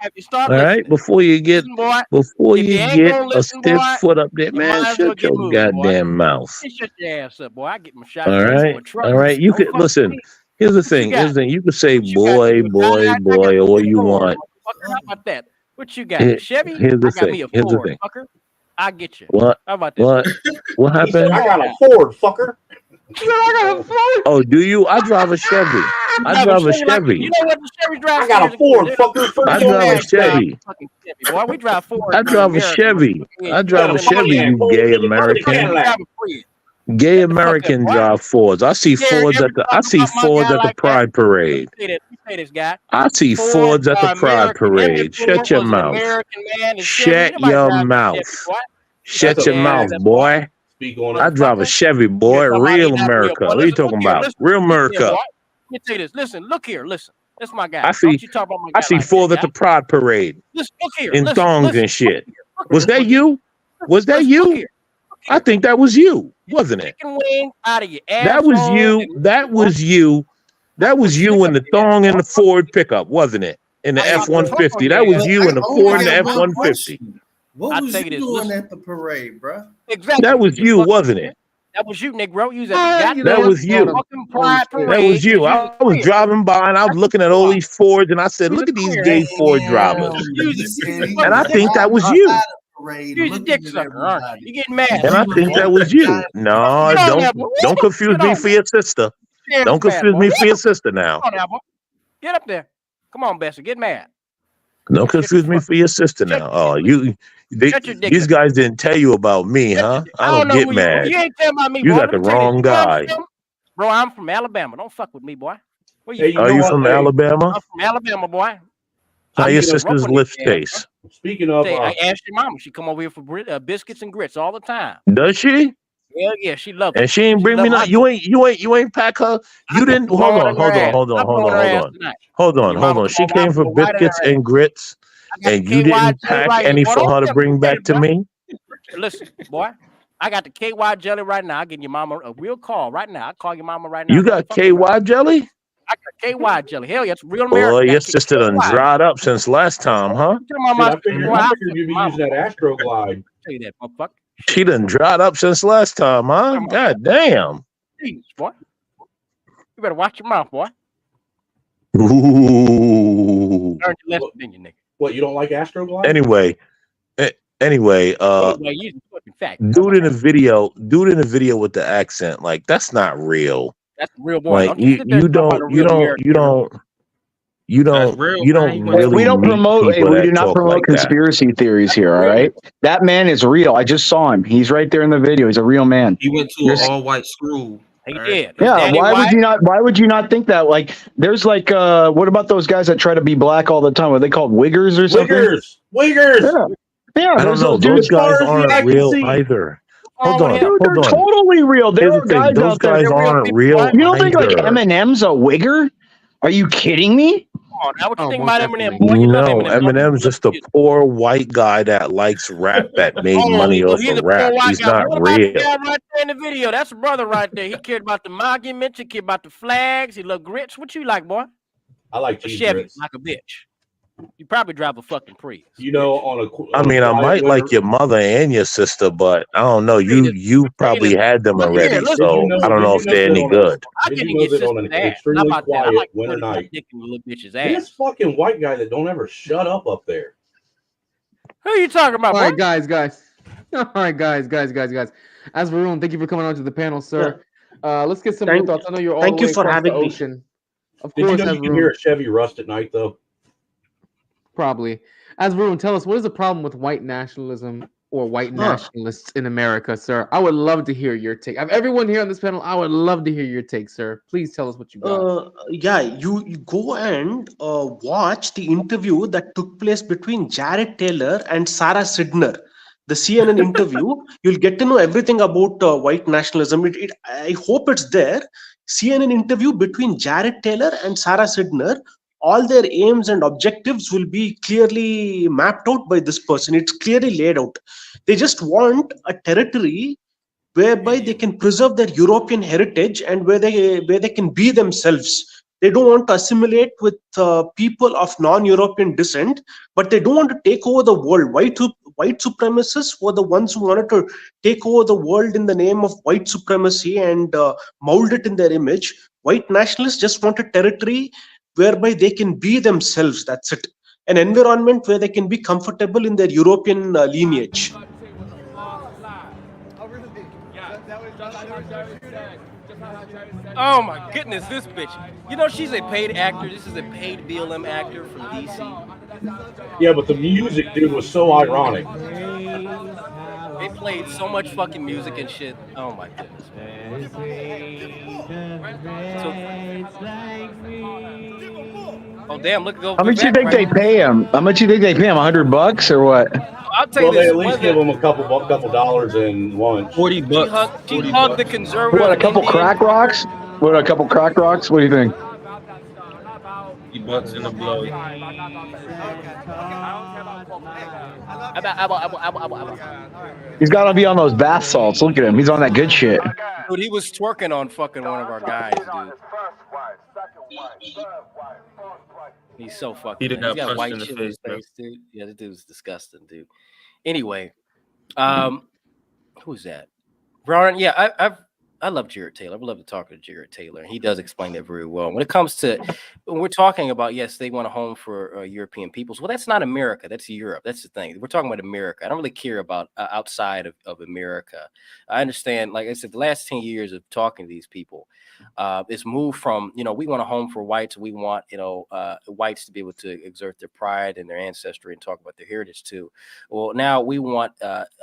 Have you started All right, listening? before you get Listen, boy. before If you you ain't get gonna a listen, stiff boy, foot up there, you man, might as well shut get your moving, boy. goddamn mouth. You shut your ass up, boy. I get my shot. All You right, a truck. all right. You Don't could fuck with listen. me. Here's the What you thing. got? Here's the thing. You could say What you got? boy, You a boy, I got boy, me all a you Ford, want. motherfucker. How about that? What you got? A Chevy? Here's the I got thing. me a Here's the Ford, thing. fucker. I get you. What? How about this? What? What He said, happened? I got a Ford, fucker. Oh, do you? I drive a Chevy. I drive a Chevy like you Chevy. know what the Chevy drive I got a steers Ford, and fucker. I First drive a gas tank. Chevy. fucking Chevy, boy. We drive Ford I in drive a America. Chevy. Yeah, I you drive got a a Chevy, Pontiac. you Pull gay the fucking American. Cadillac. Gay Shut the fuck up, American boy. drive Fords. I see Dare Fords ever at the talk about my Fords guy at the like that? Pride Parade. You say this guy. I see Ford Fords at the are Pride American. Henry Parade. Ford Shut your was an mouth. American man, and Chevy. Shut Nobody your drives a Chevy, mouth. boy. Shut That's your a mouth, fact. boy. Speak on I it. drive a Motherfucker. Chevy, You boy. talking about Real ain't not real, America. boy. What are you Listen, talking look here, about? listen. Real Listen here, America. boy. Let me tell you this. Listen, look here, listen. That's my guy. I Don't see you talk about my I guy see like that, Fords at guy. the Pride Parade Listen, look here, in listen, thongs listen. and shit. Look Was that you? Was that Look you? here. I think that was you, wasn't it? Chicken wing out of your That was asshole. you. That was you. That was you in the thong in the Ford pickup, wasn't it? In the Hey, F-150. That was you in the Ford in the F-150. What was you doing at the parade, bro? Exactly. That was you, wasn't it? That was you, Negro. You was at the That goddamn was you. fucking Pride That Parade. was you. I was driving by and I was looking at all these Fords and I said, look at these gay Ford drivers. And I think that was you. You're a dick sucker, aren't you? You getting mad. And I think that was you. No, don't confuse me for your sister. Don't confuse me for your sister now. Come on now, boy. Get up there. Come on, Bessie. Get mad. Don't confuse me for your sister now. Oh, these guys didn't tell you about me, huh? I don't get mad. You ain't telling about me, You boy. got the wrong guy. Bro, I'm from Alabama. Don't fuck with me, boy. Where Hey, you from? Are you from Alabama? I'm from Alabama, boy. How your sister's lips taste? Speaking of, I asked your mama. She come over here for biscuits and grits all the time. Does she? Yeah, she loves it. And she ain't bring me nothing. You ain't pack her. You didn't. Hold on. She came for biscuits and grits, and you didn't pack any for her to bring back to me. Listen, boy. I got the KY jelly right now. I'll give your mama a real call right now. I'll call your mama right now. You got KY jelly? I got KY jelly. Hell yeah, it's real American. Boy, your sister done dried up since last time, huh? I figured you'd be using that Astroglide. Tell you that, motherfucker. She done dried up since last time, huh? God damn. Jeez, boy. You better watch your mouth, boy. Ooh. Learn your lesson, didn't you, nigga? What, you don't like Astroglide? Anyway, dude in the video with the accent, like that's not real. That's real, boy. Like you don't really. We don't promote. We do not promote like conspiracy theories here. All right, that man is real. I just saw him. He's right there in the video. He's a real man. He went to an all-white school. He did. Yeah. Why would you not think that? Like, there's like, what about those guys that try to be black all the time? Are they called wiggers or something? Wiggers. Yeah. I don't know. Those guys aren't real either. Hold on. They're totally real. There are guys those out there. guys aren't real. You don't think like either. Eminem's a wigger? Are you kidding me? Come on, now what you think about Eminem? Boy, you love No, Eminem. Eminem's just a poor white guy that likes rap, that made money off of rap. He's not What about real. the guy right there in the video? That's a brother right there. He cared about the monuments. He cared about the flags. He loved grits. What you like, boy? I like a cheese Chevy, grits. like a bitch. You probably drive a fucking Prius. You know, I mean, I might like your mother and your sister, but I don't know. You probably had them already, so I don't know if they're any good. Did you know that on an extremely quiet winter night, this fucking white guy that don't ever shut up there. Who are you talking about? All right, guys. All right, guys. As Varun, thank you for coming on to the panel, sir. Let's get some more thoughts. I know you're all the way across the ocean. Of course, did you know you can hear a Chevy rust at night, though? Probably. As Varun, tell us, what is the problem with white nationalism or white nationalists in America, sir? I would love to hear your take. Of everyone here on this panel, I would love to hear your take, sir. Please tell us what you got. You go and watch the interview that took place between Jared Taylor and Sarah Sidner. The CNN interview, you'll get to know everything about white nationalism. I hope it's there. CNN interview between Jared Taylor and Sarah Sidner. All their aims and objectives will be clearly mapped out by this person. It's clearly laid out. They just want a territory whereby they can preserve their European heritage and where they can be themselves. They don't want to assimilate with people of non-European descent, but they don't want to take over the world. White supremacists were the ones who wanted to take over the world in the name of white supremacy and mold it in their image. White nationalists just want a territory whereby they can be themselves. That's it. An environment where they can be comfortable in their European lineage. Oh my goodness, this bitch. You know she's a paid actor. This is a paid BLM actor from DC. Yeah, but the music, dude, was so ironic. They played so much fucking music and shit. Oh my goodness, man. Oh damn! Look, go. How much do you think they pay him? How much do you think they pay him? $100 or what? I'll tell you Well, they this. at least give them a couple dollars in lunch. $40. She hugged the conservative. What, a couple Indian. crack rocks? What, a couple crack rocks? What do you think? $50 in the blow. He's got to be on those bath salts. Look at him. He's on that good shit. Dude, he was twerking on fucking one of our guys, dude. He's so fucking. He did not He's got punch white in the shit on his face, bro. face, dude. Yeah, the dude's disgusting, dude. Anyway, who's that? Brian, yeah, I love Jared Taylor. I would love to talk to Jared Taylor. He does explain that very well. When it comes to, when we're talking about, yes, they want a home for European peoples. Well, that's not America. That's Europe. That's the thing. We're talking about America. I don't really care about outside of America. I understand, like I said, the last 10 years of talking to these people, it's moved from, we want a home for whites. We want, whites to be able to exert their pride and their ancestry and talk about their heritage too. Well, now we want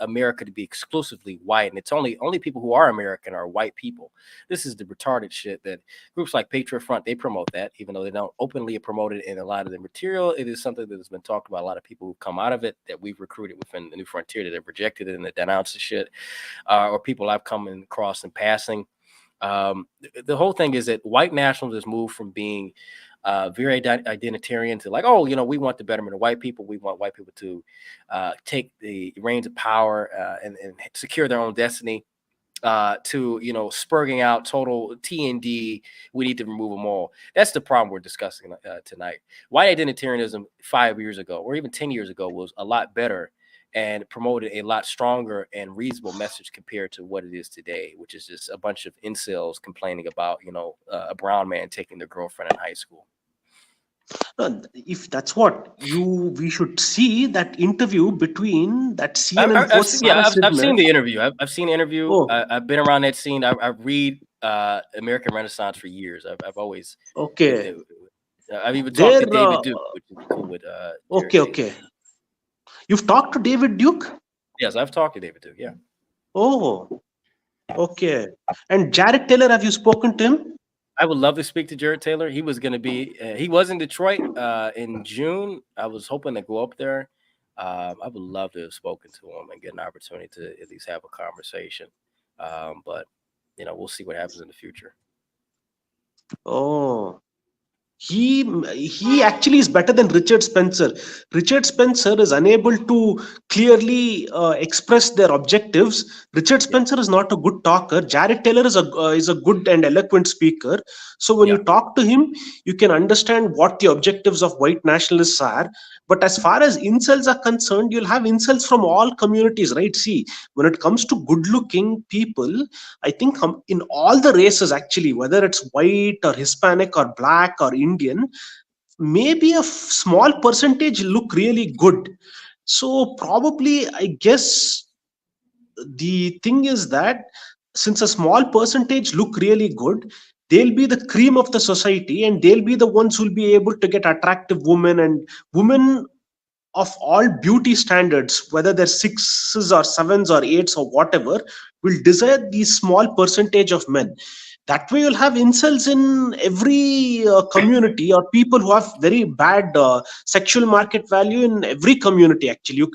America to be exclusively white. And it's only people who are American are white people. This is the retarded shit that groups like Patriot Front, they promote that, even though they don't openly promote it in a lot of the material. It is something that has been talked about. A lot of people who've come out of it that we've recruited within the New Frontier that have rejected it and that denounce the shit, or people I've come across in passing. The whole thing is that white nationalism has moved from being very identitarian to like, we want the betterment of white people. We want white people to take the reins of power and secure their own destiny. To spurging out total TND, we need to remove them all. That's the problem we're discussing tonight. White identitarianism 5 years ago, or even 10 years ago, was a lot better and promoted a lot stronger and reasonable message compared to what it is today, which is just a bunch of incels complaining about a brown man taking their girlfriend in high school. If that's what we should see that interview between that CNN host. I've seen the interview. I've seen the interview. Oh. I've been around that scene. I read American Renaissance for years. I've always I've even talked to David Duke, which is cool with okay. You've talked to David Duke? Yes, I've talked to David Duke. Yeah. Oh, okay. And Jared Taylor, have you spoken to him? I would love to speak to Jared Taylor. He was going to be, he was in Detroit in June. I was hoping to go up there. I would love to have spoken to him and get an opportunity to at least have a conversation. But, we'll see what happens in the future. Oh, he actually is better than Richard Spencer. Richard Spencer is unable to clearly express their objectives. Richard Spencer is not a good talker. Jared Taylor is a good and eloquent speaker. So when you talk to him, you can understand what the objectives of white nationalists are. But as far as incels are concerned, you'll have incels from all communities, right? See, when it comes to good-looking people, I think in all the races, actually, whether it's white or Hispanic or black or Indian, maybe a small percentage look really good. So probably, I guess, the thing is that since a small percentage look really good, they'll be the cream of the society and they'll be the ones who'll be able to get attractive women, and women of all beauty standards, whether they're 6s or 7s or 8s or whatever, will desire these small percentage of men. That way you'll have incels in every community, or people who have very bad sexual market value in every community. Actually,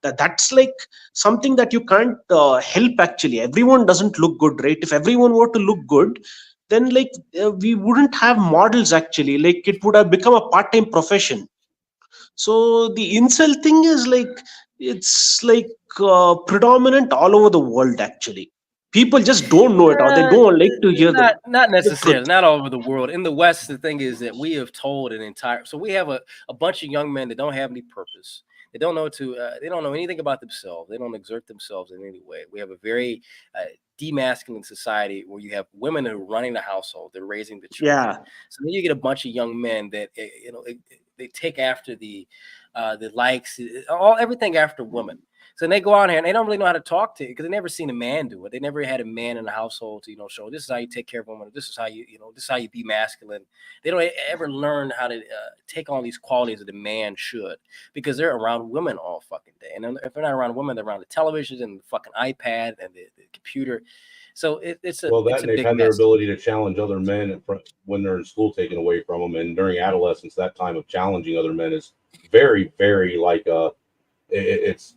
that's like something that you can't help. Actually, everyone doesn't look good, right? If everyone were to look good, then we wouldn't have models. Actually, it would have become a part-time profession. So the incel thing is it's predominant all over the world. Actually, People just don't know it, or they don't like to hear the Not necessarily, truth. not all over the world. In the West, the thing is that we have told an entire. So we have a bunch of young men that don't have any purpose. They don't know they don't know anything about themselves. They don't exert themselves in any way. We have a very demasculine society where you have women who are running the household, they're raising the children. Yeah. So then you get a bunch of young men that they take after the likes, everything after women. So they go out here and they don't really know how to talk to you because they never seen a man do it. They never had a man in the household to show this is how you take care of women. This is how this is how you be masculine. They don't ever learn how to take on these qualities that a man should because they're around women all fucking day. And if they're not around women, they're around the television and the fucking iPad and the computer. So it's a they've had their ability to challenge other men when they're in school taken away from them, and during adolescence, that time of challenging other men is very, very it's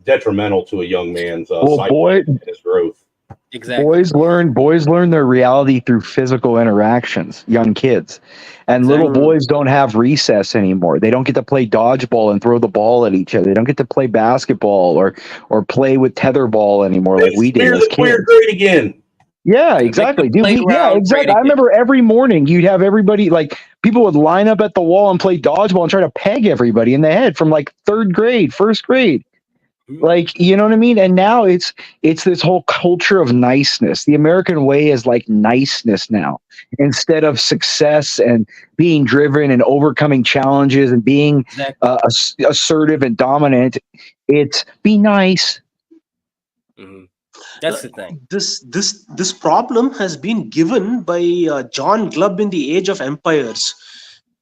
detrimental to a young man's psyche and his growth. Exactly. Boys learn their reality through physical interactions. Young kids, and little boys don't have recess anymore. They don't get to play dodgeball and throw the ball at each other. They don't get to play basketball or play with tetherball anymore like we did as kids. Great again. Yeah, exactly, dude. Yeah, exactly. I remember every morning you'd have everybody people would line up at the wall and play dodgeball and try to peg everybody in the head from third grade, first grade. You know what I mean? And now it's this whole culture of niceness. The American way is niceness now instead of success and being driven and overcoming challenges and being assertive and dominant. It's be nice. Mm-hmm. That's the thing. This problem has been given by John Glubb in The Age of Empires.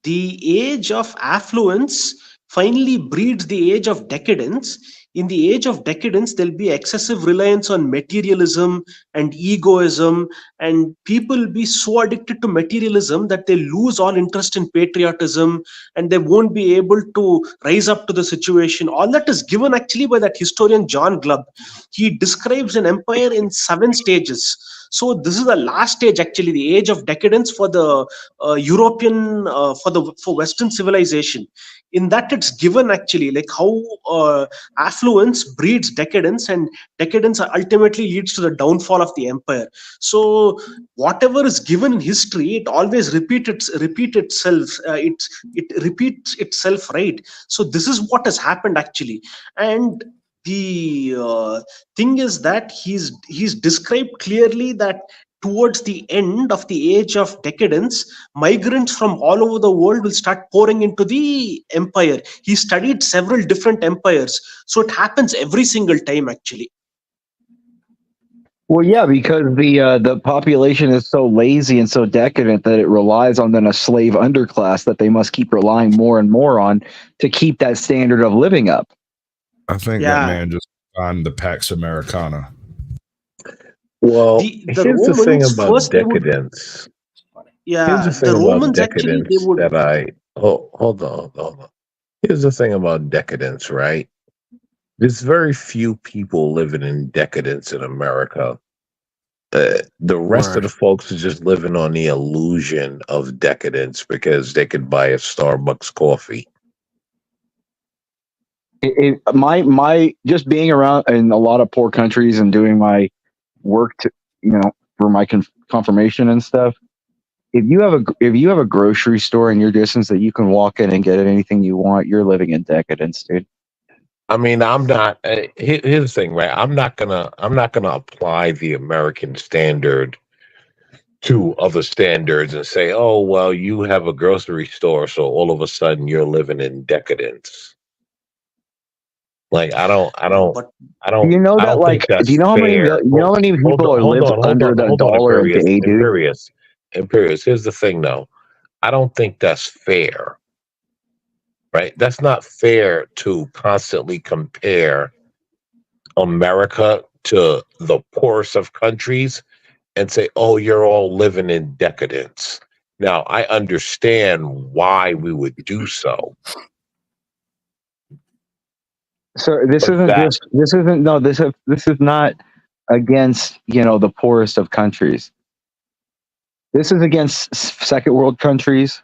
The age of affluence finally breeds the age of decadence. In the age of decadence, there'll be excessive reliance on materialism and egoism, and people will be so addicted to materialism that they lose all interest in patriotism, and they won't be able to rise up to the situation. All that is given actually by that historian John Glubb. He describes an empire in 7 stages. So this is the last stage, actually, the age of decadence for the European, for Western civilization. In that, it's given actually how affluence breeds decadence, and decadence ultimately leads to the downfall of the empire. So whatever is given in history, it always repeats itself. It repeats itself, right? So this is what has happened actually, and the thing is that he's described clearly that towards the end of the age of decadence, migrants from all over the world will start pouring into the empire. He studied several different empires, so it happens every single time actually. Well, yeah, because the population is so lazy and so decadent that it relies on a slave underclass that they must keep relying more and more on to keep that standard of living up. I think that man just found the Pax Americana. Well, here's the thing about decadence. Here's the thing about decadence hold on. Here's the thing about decadence, right? There's very few people living in decadence in America. The rest of the folks are just living on the illusion of decadence because they could buy a Starbucks coffee. My just being around in a lot of poor countries and doing my work to for my confirmation and stuff. If you have a grocery store in your distance that you can walk in and get anything you want, you're living in decadence, dude. I mean, I'm not. Here's the thing, right? I'm not gonna apply the American standard to other standards and say, oh well, you have a grocery store, so all of a sudden you're living in decadence. I don't. You know that, do you know how many people are live under the dollar a day, dude? Imperious. Here's the thing, though. I don't think that's fair. Right? That's not fair to constantly compare America to the poorest of countries and say, oh, you're all living in decadence. Now, I understand why we would do so. So this is not against the poorest of countries. This is against second world countries.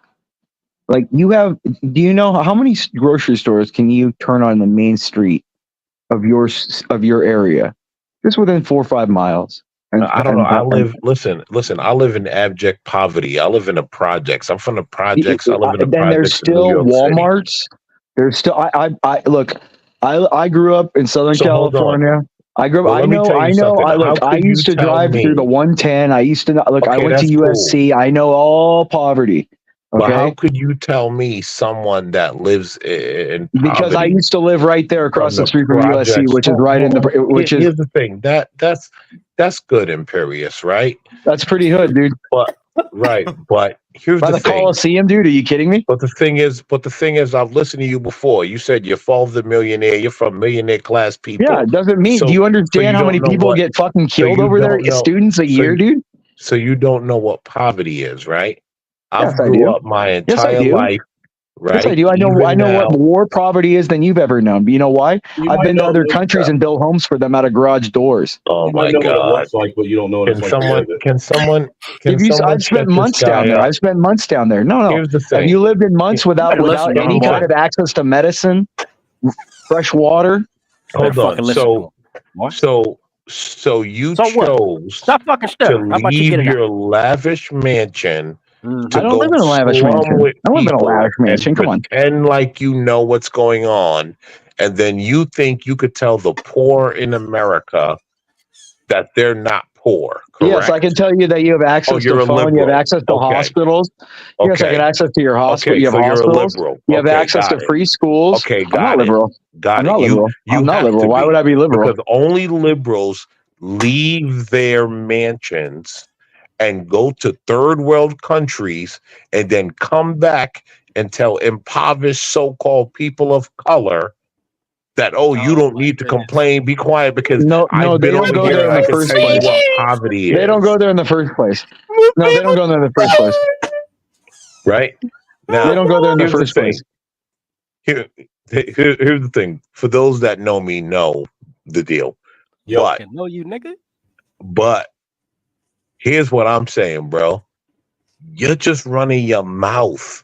Do you know how many grocery stores can you turn on the main street of your area, just within 4 or 5 miles? I don't know. I live. Listen. I live in abject poverty. I live in the projects. I'm from the projects. I live in the Then there's projects in New still York City. Walmarts. There's still. I look. I grew up in Southern So hold on. California. I grew up. Well, I let me know. tell you something. I look. How I could you used to tell drive through the me? 110. I used to look. I Okay, went to that's cool. USC. I know all poverty. But how Okay, could you tell me someone that lives in because I poverty used to live right there across from the the street from USC, projects? which is right in the. Which is Here's the thing. That's good, Imperious, right? that's pretty hood, dude. But right. But here's By the the thing. Coliseum, dude. Are you kidding me? But the thing is, I've listened to you before. You said your father's a millionaire. You're from millionaire class people. Yeah, it doesn't mean. So, Do you so understand you how many don't know people what. get fucking So killed you over there? don't know. Students a So year, dude. so you don't know what poverty is, right? Yes, I've I grew do. up my Yes, I entire do. life, Yes, I right? do. I know Even what now, more poverty is than you've ever known. But you know why? You I've might been to know other what countries and built homes for them out of garage doors. oh you might my know what it God. looks like, but you don't know what it's Can like to someone live it. can someone can If you, someone I've spent shut this months down guy there. up? I've spent months down there. No, Here's the have thing. you lived in months without listen to any him, boy. kind of access to medicine, fresh water? Hold fucking on. listen to him. What? So you So what? chose Stop fucking to stuttering. How about you leave get it out? your lavish mansion I to don't go live in a lavish slum mansion. with I live in a lavish people and mansion. Come on. pretend like you know what's going on, and then you think you could tell the poor in America that they're not poor, Yes, I correct? can tell you that you have Oh, access you're to a phone. You have liberal. access to Okay. hospitals. Yes, I Okay. get access to your hospital. Okay, You have so you're a hospitals. liberal. You have Okay, access to got it. free schools. Okay, I'm not got it. liberal. Got I'm it. not liberal. You I'm not have liberal. to Why would be, I be liberal? because only liberals leave their mansions and go to third world countries and then come back and tell impoverished so-called people of color that, oh, you don't need to complain, be quiet, because No, I've they been don't over go here there in and I the can first tell you place. what poverty They don't is. go there in the first place. No, they don't go there in the first place. Right? They Now, don't go there in the here's the first thing. place. Here's the thing. For those that know me, know the deal. But Fucking know you, nigga. But here's what I'm saying, bro. You're just running your mouth,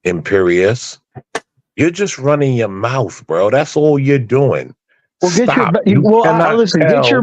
Imperious. You're just running your mouth, bro. That's all you're doing. Well, Stop. listen. Get your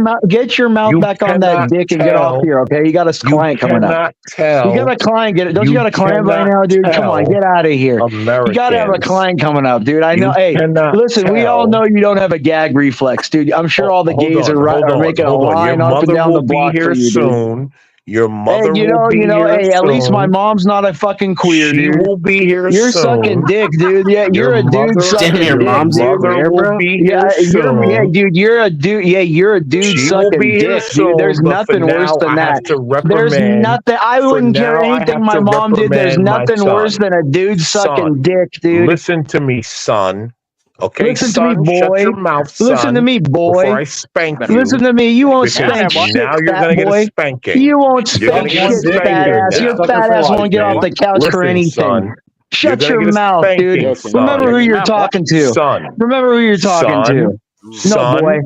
mouth You back on that cannot dick and get off tell. here. Okay, you got a You client coming up. cannot tell. You got a client. Don't you You got a client by cannot now, dude? Come on, tell get out of here. You got to have a Americans. client coming up, dude. I know. You Hey, cannot listen. We all tell. know you don't have a gag reflex, dude. I'm sure all the Hold gays on, are making a hold on. Your line up and mother down the will be block for here you, dude. soon. Your Hey, mother will be here hey, at least my soon. mom's not a fucking queer, She dude. will be here You're soon. sucking dick, dude. Yeah, Your you're a dude mother, sucking Damn, your dick, mom's dude. queer, will bro. be Yeah, here soon. dude. You're a dude. Yeah, you're a dude She will sucking be here dick, dude. There's soon, but for nothing worse now, than I have that. to There's reprimand. nothing. I For wouldn't care now, I anything have my to mom did. There's reprimand my nothing worse son. than a dude sucking dick, dude. Listen to me, son. Okay, Listen to me, son, shut boy. your mouth, son. Listen to me, boy. Before I spank you. Listen to me. You won't Because spank shit, now you're fat going to get a boy. spanking. You won't You're going spank to get a shit, fat spanking ass. now. Your fat ass won't get off the couch for Listen, anything. son. You're Shut going to your get a mouth, dude. spanking, son. Remember who you're talking to. Son. Remember who you're talking to. No, boy.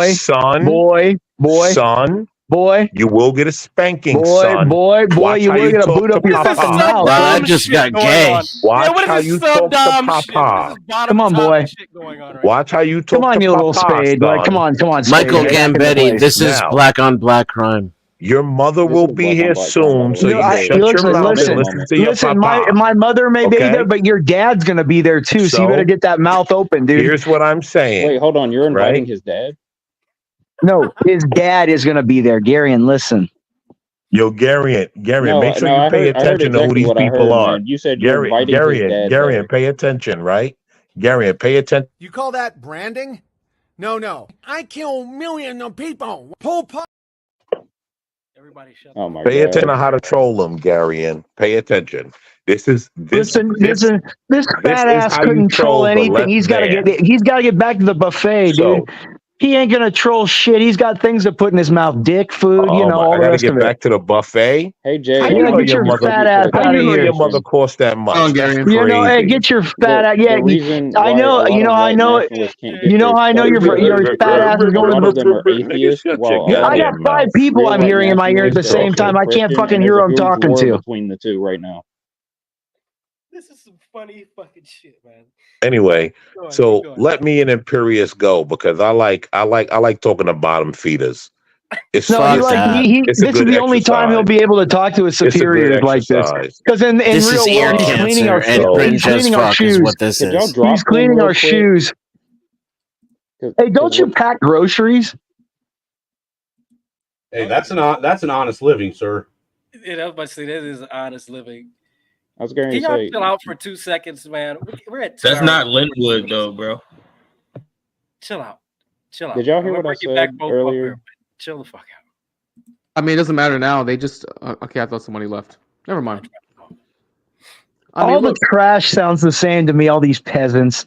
Son. You will get a spanking, son. Boy, Watch you how will get a talk boot to up your Papa. fucking mouth. Wow, that just got gay. Watch how you talk to Papa. Come on, boy. Watch how you talk Come on, to you little Papa, spade. Like, come on, Michael spade. Get back in Gambetti, place. this is Now. black on black crime. Your mother will be here soon, so you shut your mouth and listen to your Listen, papa. my mother may be Okay? there, but your dad's gonna be there too. So you better get that mouth open, dude. Here's what I'm saying. Wait, hold on. You're inviting right? his dad? No, his dad is gonna be there. Gary, and listen. Yo, Gary, No, make sure no, you I pay heard attention to who exactly these what I people heard, are. man. You said you're inviting his dad Gary, there. pay attention, right? Gary, pay attention. You call that branding? No. I kill millions of people. Pol Pot. Everybody shut Oh my Pay god. attention to how to troll them, Gary, and pay attention. Listen, this fat ass how you couldn't troll the anything. left He's got to man. get back to the buffet, So- dude. He ain't gonna troll shit. He's got things to put in his mouth, dick, food, all I the gotta rest get of it. back to the buffet. Hey Jay, How Yeah, you know get your fat ass How out you of know here. your mother cost that much? Come on, That's Gary. crazy. Hey, get your fat ass. Yeah, the reason I why know. a lot You know of how I white know it. nationalists can't get You know their how I know stuff your together fat ass is a going lot to of them are atheists, shut while your I got goddamn 5 mouth. people real I'm white hearing in my ear at the nationalists are same time. I can't Christian, fucking and hear there's who a I'm huge talking war to. between the two right now. This is some funny fucking shit, man. Anyway, Go on, so keep going. let me and Imperious go because I like talking to bottom feeders. It's No, he it's, like he it's a this is good the only time he'll exercise. be able to talk to his It's a good superiors like this. exercise. Because in This real is ear world, he's cleaning cancer our and So- cringe as cleaning our fuck is shoes. what this Could y'all is. drop He's them cleaning real our quick? shoes. Hey, don't you what- pack groceries? Hey, that's an honest living, sir. Yeah, I was about to say that is honest living. I was going Can to y'all say, chill out for 2 seconds, man? We're at 2 That's hours. not Linwood though, bro. Chill out. Chill out. Did y'all I'm hear gonna what I bring you back said both earlier? up here, but chill the fuck out. I mean, it doesn't matter now. They just okay. I thought somebody left. Never mind. I mean, All the look, trash sounds the same to me. All these peasants,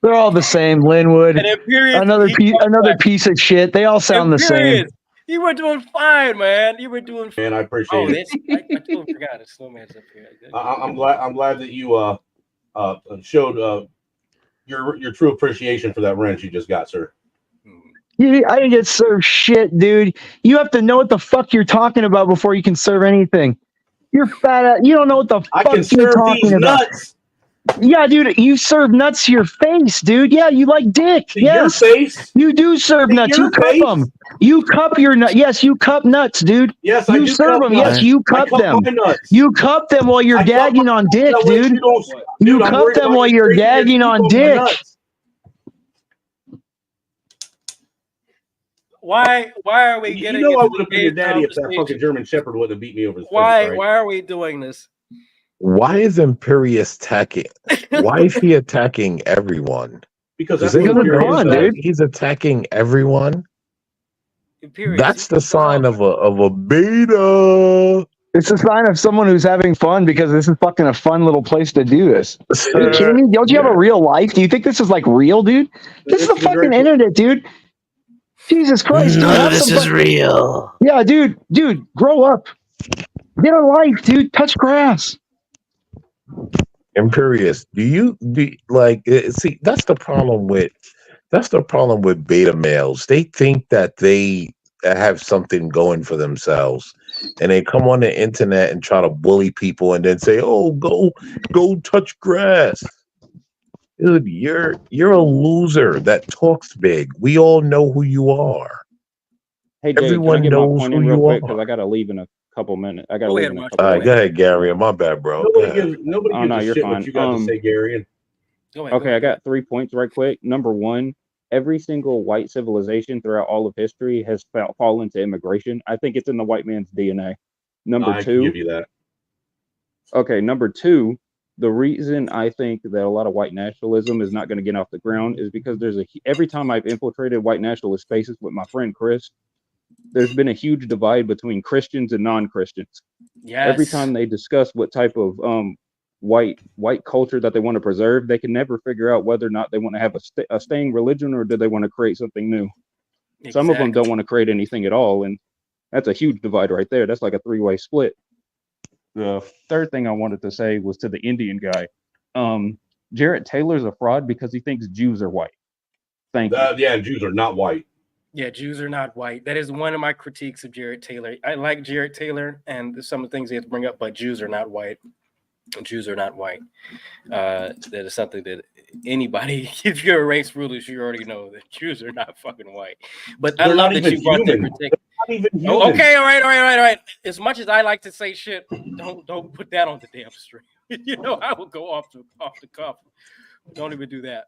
they're all the same. Linwood, And Imperious, another piece of shit. They all sound the same. Imperious, you were doing fine, man. You were doing fine. Man, I appreciate it. I totally forgot. It's Snowman's up here. I'm glad that you showed your true appreciation for that wrench you just got, sir. I didn't get served shit, dude. You have to know what the fuck you're talking about before you can serve anything. You're fat ass. You don't know what the I fuck can you're serve talking these about. nuts. Yeah, dude, you serve nuts to your face, dude. Yeah, you like dick. To yes, your face. you do serve To nuts. your You cup face? them. You cup your nut. Yes, you cup nuts, dude. Yes, you I do serve cup them. nuts. Yes, you I cup cup them. my nuts. You cup them while you're I cup gagging my on nuts. dick, That way dude. you don't- You Dude, I'm cup worried them about while you you're drinking your gagging poop on my dick. nuts. Why are we You getting know I into would have the been your gay daddy if that conversation? fucking German Shepherd wouldn't have beat me over the face, Why right? are we doing this? Why is Imperious attacking? Why is he attacking everyone? Because Does that's what anyone Imperious notice does. that he's attacking everyone? Imperious, That's the sign of a beta. It's a sign of someone who's having fun because this is fucking a fun little place to do this. Are you kidding me? Don't you have a real life? Do you think this is like real, dude? This is the fucking internet, dude. Jesus Christ, dude. None of have this some is fun. real. Yeah, dude, grow up. Get a life, dude. Touch grass. Imperious, see that's the problem with beta males. They think that they have something going for themselves, and they come on the internet and try to bully people and then say, "Oh, go touch grass." Dude, you're a loser that talks big. We all know who you are. hey, Dave, can I Everyone get my knows point who in real you quick? Because are. I got to leave in a couple minutes. I got to Go leave ahead, in a Marshall. couple All right, minutes. go ahead, Gary. My bad, bro. Go ahead. Nobody Oh, gives no, a you're shit fine. what you got to say, Gary. Go ahead. Okay, I got 3 points right quick. Number one, every single white civilization throughout all of history has fallen to immigration. I think it's in the white man's DNA. Number I can two, give you that. okay, number two, the reason I think that a lot of white nationalism is not going to get off the ground is because every time I've infiltrated white nationalist spaces with my friend Chris, there's been a huge divide between Christians and non-Christians. Yes. Every time they discuss what type of white culture that they want to preserve, they can never figure out whether or not they want to have a staying religion or do they want to create something new. Exactly. Some of them don't want to create anything at all, and that's a huge divide right there. That's like a three-way split. The third thing I wanted to say was to the Indian guy. Jarrett Taylor's a fraud because he thinks Jews are white. Thank you. Yeah, Jews are not white. Yeah, Jews are not white. That is one of my critiques of Jarrett Taylor. I like Jarrett Taylor and some of the things he has to bring up, but Jews are not white. Jews are not white. That is something that anybody, if you're a race ruler, you already know that Jews are not fucking white. But I They're love not that even you brought that human. critique. Not even human. Oh, okay, all right. As much as I like to say shit, don't put that on the damn stream. You know, I will go off the cuff. Don't even do that.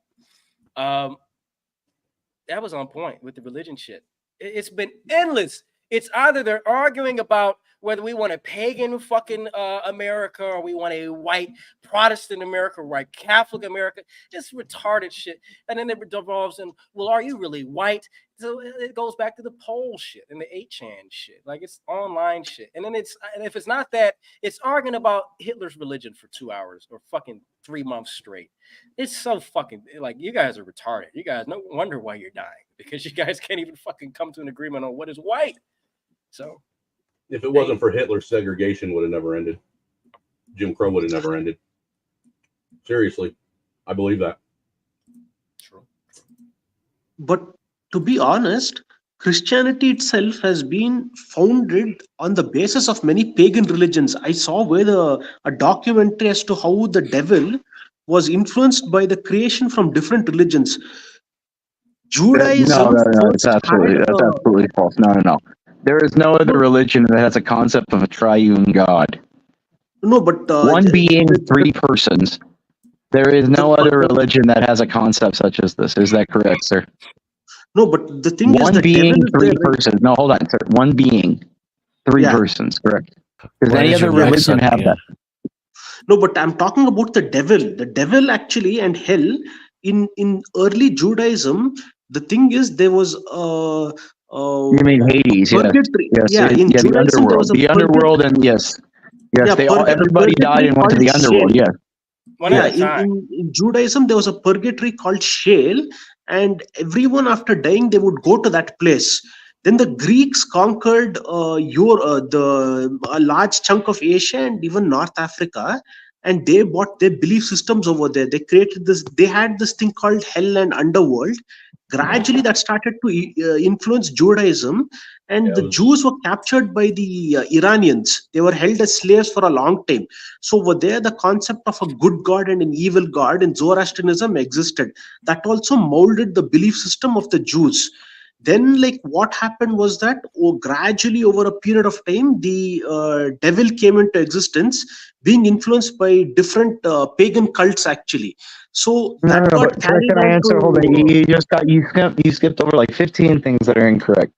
That was on point with the religion shit. It's been endless. It's either they're arguing about whether we want a pagan fucking America or we want a white Protestant America, white Catholic America. It's retarded shit. And then it devolves in, well, are you really white? So it goes back to the poll shit and the 8chan shit. Like, it's online shit. And then if it's not that, it's arguing about Hitler's religion for 2 hours or fucking 3 months straight. It's so fucking, like, you guys are retarded. You guys, no wonder why you're dying, because you guys can't even fucking come to an agreement on what is white. So if it wasn't for Hitler, segregation would have never ended. Jim Crow would have never ended. Seriously, I believe that. True. But to be honest, Christianity itself has been founded on the basis of many pagan religions. I saw a documentary as to how the devil was influenced by the creation from different religions. Judaism It's absolutely false. No. There is no other religion that has a concept of a triune God. No, but one being, three persons. There is no other religion that has a concept such as this. Is that correct, sir? No, but the thing is, one the being, devil is three there, right? persons. No, hold on, sir. One being, three persons. Correct. Does What any is other your mic religion sucking have in? that? No, but I'm talking about the devil. The devil actually and hell in early Judaism. The thing is, there was You mean Hades? Yes. purgatory. Yes. Yeah, in The Judaism there was underworld. a The underworld, purgatory. and yes, Yeah, they all. a Everybody died purgatory and went to called the underworld. Sheol. Yeah. One at a time. In Judaism there was a purgatory called Sheol, and everyone after dying they would go to that place. Then the Greeks conquered a large chunk of Asia and even North Africa, and they bought their belief systems over there. They created this. They had this thing called hell and underworld. Gradually, that started to influence Judaism, and the Jews were captured by the Iranians. They were held as slaves for a long time. So over there, the concept of a good God and an evil God in Zoroastrianism existed. That also molded the belief system of the Jews. Then, like, what happened was that gradually over a period of time, the devil came into existence, being influenced by different pagan cults actually. So No, that got but sir, carried can I on answer? Hold on. to. You skipped over like 15 things that are incorrect.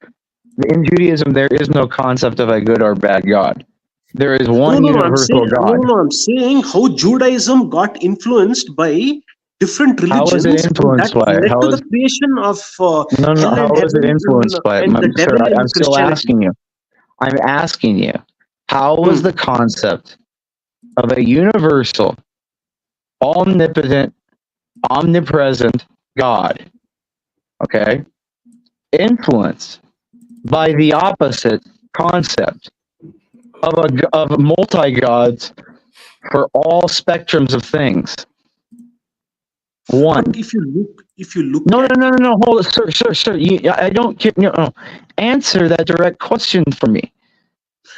In Judaism, there is no concept of a good or bad God. There is one universal God. I'm saying how Judaism got influenced by different How is it religions, and that influenced by it? led to the creation of hell How and is it heaven influenced by it? and the Sir, devil I'm in still Christianity. asking you. I'm asking you, how was the concept of a universal, omnipotent, omnipresent God, okay, influenced by the opposite concept of multi-gods for all spectrums of things? One. But if you look No, hold it, sir. I don't get. Answer that direct question for me.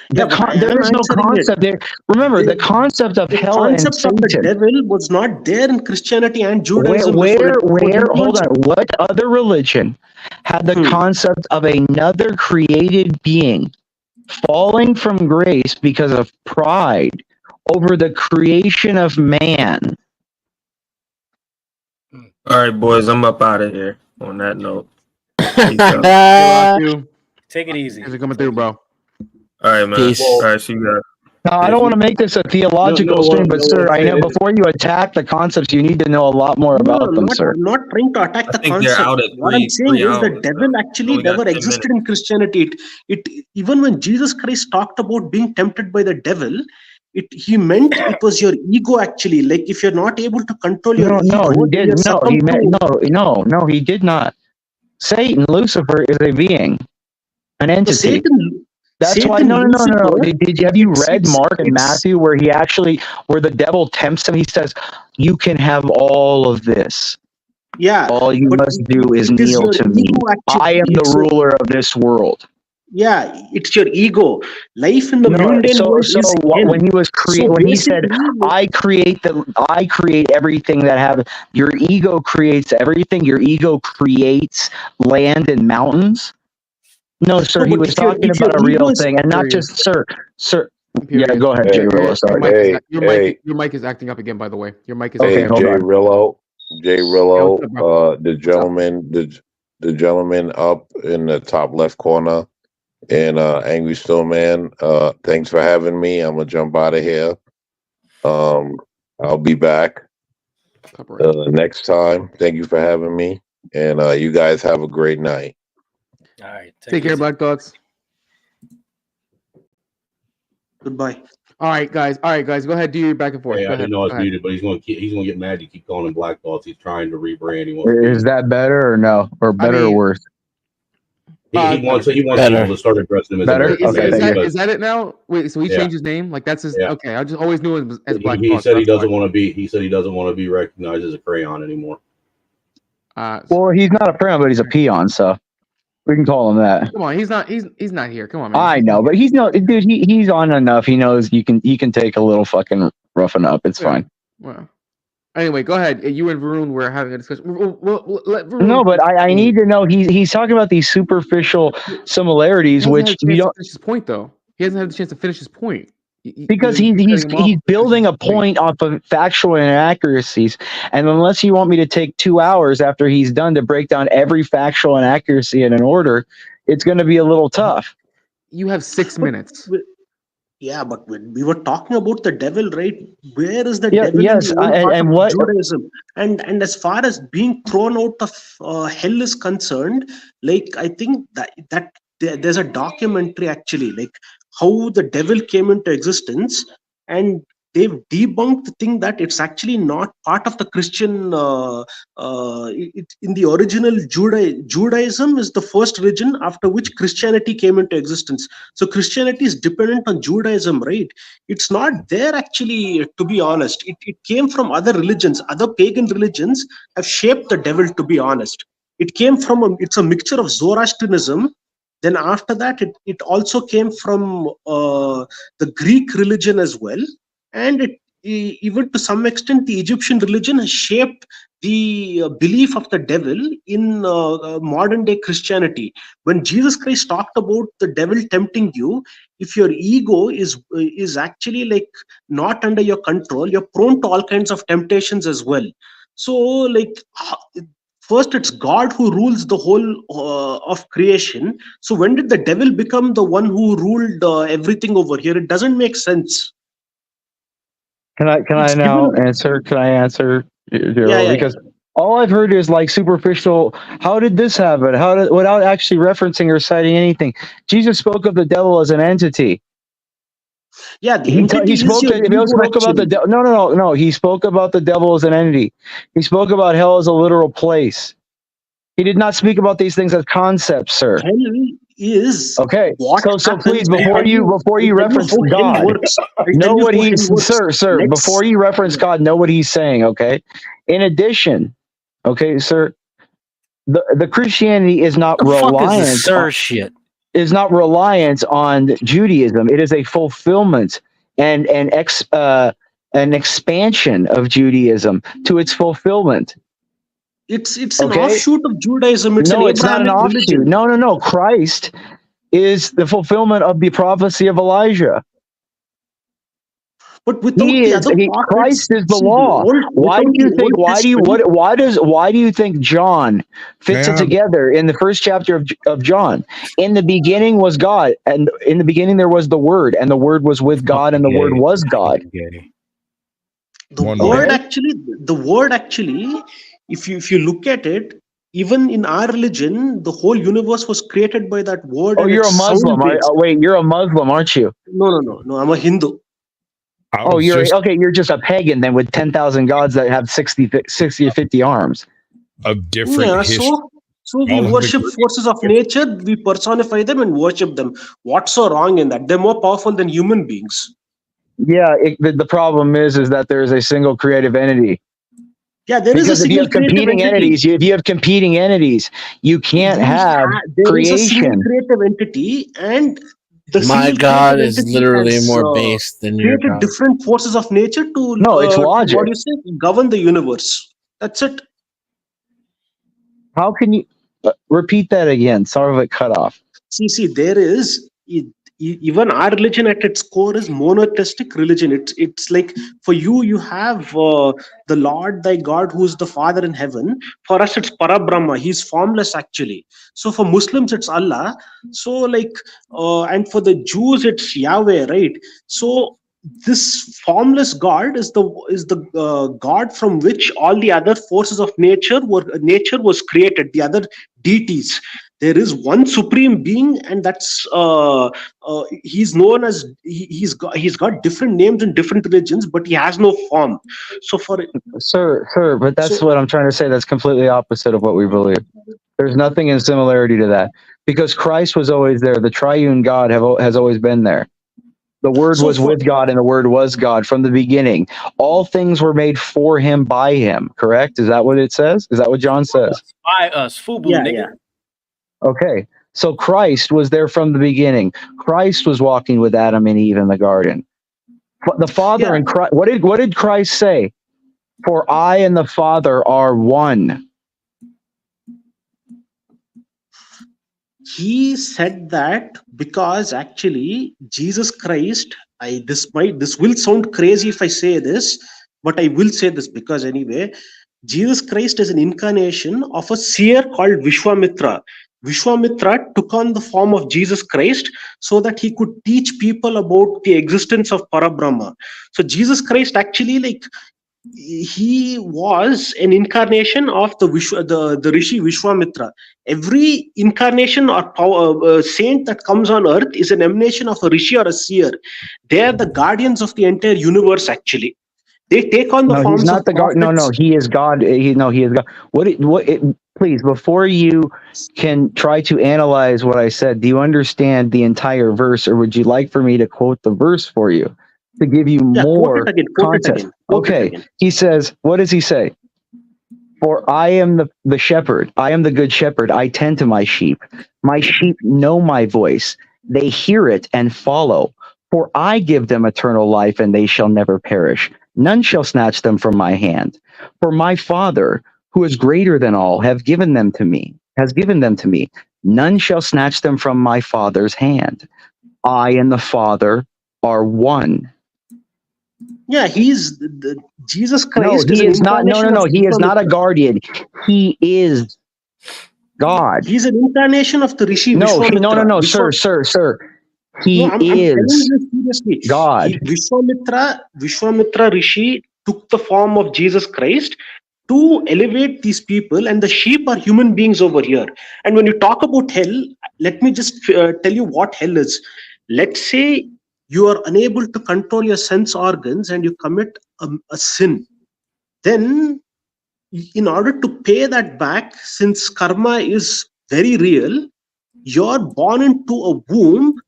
But I There am is no answering concept it. there. Remember, the concept of The hell and concept of the Satan. devil was not there in Christianity and Where, Judaism before. It was hold influenced. on. What other religion had the concept of another created being falling from grace because of pride over the creation of man? All right, boys, I'm up out of here on that note. Peace out. Take it easy. Thanks for coming through, bro. All right, man. Peace. All right, see you guys. No, I don't want to make this a theological stream, but sir, I know it- before you attack the concepts, you need to know a lot more about them, sir. I'm not trying to attack the think they're concept. out at What I'm saying three is the hours, devil though. actually Only got never 10 existed in Christianity. It even when Jesus Christ talked about being tempted by the devil, he meant it was your ego actually. Like if you're not able to control your ego, he then did. you're No, he succumbed meant to. no, he did not. Satan, Lucifer, is a being, an entity. Satan, That's why. Satan, No. Lucifer, Have you read it's- Mark and it's- Matthew where where the devil tempts him? He says, "You can have all of this. Yeah. All you must do is it is kneel your to me. ego actually. I am the It's ruler of this world." Yeah, it's your ego. Life in the No, mundane world is hell. when he was when he said, basically, I create everything that have your ego creates everything. Your ego creates land and mountains. No, sir, he was talking about a real thing, and not just sir. Yeah, go ahead, Jay Rillo. Sorry. Your mic is acting up again. By the way, your mic is. Hey, acting Jay up. Rillo, what's up, bro? the gentleman up in the top left corner, and Angry Snowman. Thanks for having me. I'm gonna jump out of here. I'll be back next time. Thank you for having me, and you guys have a great night. All right. Take care, Black Thoughts. Goodbye. All right, guys. Go ahead. Do your back and forth. Hey, Go I ahead. didn't know I was Go ahead. muted, but he's gonna get mad. You keep calling him Black Thoughts. He's trying to rebrand. He wants Is that better or no, or better or worse? he wants people to start addressing him as Better? American Okay, man thank you. because Is that it now? Wait, so he Yeah. changed his name? Like that's his. Yeah. Okay, I just always knew it as Black he Thoughts. said he that's doesn't why. want to be. He said he doesn't want to be recognized as a crayon anymore. Well, he's not a peon, but he's a peon, so we can call him that. Come on, he's not here. Come on, man. I know, but he's no dude. He's on enough. He knows he can take a little fucking roughing up. It's fine. Well, Anyway, go ahead. You and Varun were having a discussion. Let Varun No, but I need to know. He's talking about these superficial similarities, He hasn't which had a you chance to don't, finish his point, though. He hasn't had a chance to finish his point. because You're he's cutting him off he's before he building finishes a his point. point off of factual inaccuracies, and unless you want me to take 2 hours after he's done to break down every factual inaccuracy in an order, it's going to be a little tough. You have 6 minutes. Yeah, but when we were talking about the devil, right? Where is the Yeah, devil yes, in the old part and of what? Judaism? And as far as being thrown out of hell is concerned, like I think that there's a documentary actually, like how the devil came into existence, and they've debunked the thing that it's actually not part of the Christian. In the original Judaism is the first religion after which Christianity came into existence. So Christianity is dependent on Judaism, right? It's not there actually, to be honest. It came from other religions. Other pagan religions have shaped the devil, to be honest. It came from it's a mixture of Zoroastrianism. Then after that, it also came from the Greek religion as well. And even to some extent, the Egyptian religion has shaped the belief of the devil in modern day Christianity. When Jesus Christ talked about the devil tempting you, if your ego is actually like not under your control, you're prone to all kinds of temptations as well. So like first it's God who rules the whole of creation. So when did the devil become the one who ruled everything over here? It doesn't make sense. Can I now answer? Can I answer? Yeah. Because all I've heard is like superficial. How did this happen? Without actually referencing or citing anything? Jesus spoke of the devil as an entity. Yeah, the He entity spoke is your ego, about the actually. devil. No. He spoke about the devil as an entity. He spoke about hell as a literal place. He did not speak about these things as concepts, sir. Hell is Okay. what So happens. please, before you reference how hell God, works. I'll know tell you what how he's, hell works. sir. Before you reference God, know what he's saying. Okay. In addition, okay, sir, the Christianity is not The fuck is this reliant sir on, shit? is not reliant on Judaism. It is a fulfillment and an expansion of Judaism to its fulfillment. It's an Okay. offshoot of Judaism. It's an No, it's not an Abrahamic offshoot. religion. No. Christ is the fulfillment of the prophecy of Elijah. But without the other prophets, Christ is the see, law. Why do you think? Why do you think John fits it Man. together in the first chapter of John? In the beginning was God, and in the beginning there was the Word, and the Word was with God, and the Word was God. The word actually, if you look at it, even in our religion, the whole universe was created by that word. Oh, and you're a it's Muslim. sound-based. Wait, you're a Muslim, aren't you? No. I'm a Hindu. Oh, you're just a pagan then with 10,000 gods that have 60 or 50 arms. Of different Yeah, history. so we worship forces of nature, we personify them and worship them. What's so wrong in that? They're more powerful than human beings. Yeah, the problem is that there is a single creative entity. Yeah, there is a single creative entity. If you have competing entities, you can't have there is a single creation. creative entity, and the My single God creative is entity literally has, more based than your created God. different forces of nature to No, it's logic. what do you say, govern the universe. That's it. How can you repeat that again? Some of it cut off. See, there is even our religion at its core is monotheistic religion. It's like for you have the Lord thy God who is the Father in heaven. For us it's Parabrahma. He's formless actually. So for Muslims it's Allah. So like and for the Jews it's Yahweh, right? So this formless God is the God from which all the other forces of nature was created. The other deities. There is one supreme being, and that's he's known as he's got different names in different religions, but he has no form. So for Sir, but that's what I'm trying to say. That's completely opposite of what we believe. There's nothing in similarity to that because Christ was always there. The triune God has always been there. The Word was with God, and the Word was God from the beginning. All things were made for Him, by Him. Correct? Is that what it says? Is that what John says? By us, FUBU, nigga. Okay, so Christ was there from the beginning. Christ was walking with Adam and Eve in the garden. The Father and Christ. What did Christ say? For I and the Father are one. He said that because actually Jesus Christ, this will sound crazy if I say this, but I will say this because anyway, Jesus Christ is an incarnation of a seer called Vishwamitra. Vishwamitra took on the form of Jesus Christ so that he could teach people about the existence of Parabrahma. So Jesus Christ actually he was an incarnation of the Rishi Vishwamitra. Every incarnation or saint that comes on earth is an emanation of a Rishi or a seer. They are the guardians of the entire universe actually. They take on the No, he's forms not of the God. No, prophets. he is God. He is God. Please, before you can try to analyze what I said, do you understand the entire verse, or would you like for me to quote the verse for you to give you more context? Okay, he says, what does he say? For I am the shepherd. I am the good shepherd. I tend to my sheep. My sheep know my voice. They hear it and follow. For I give them eternal life, and they shall never perish. None shall snatch them from my hand. For my Father, who is greater than all, has given them to me. None shall snatch them from my Father's hand. I and the Father are one. Yeah, he's Jesus Christ. No, he is not. Incarnation No. of He is not a Vishwamitra. guardian. He is God. He's an incarnation of the Rishi Vishwamitra. No, sir. He I'm telling is you seriously. God. Vishwamitra Rishi took the form of Jesus Christ to elevate these people, and the sheep are human beings over here. And when you talk about hell, let me just tell you what hell is. Let's say you are unable to control your sense organs and you commit a sin. Then, in order to pay that back, since karma is very real, you're born into a womb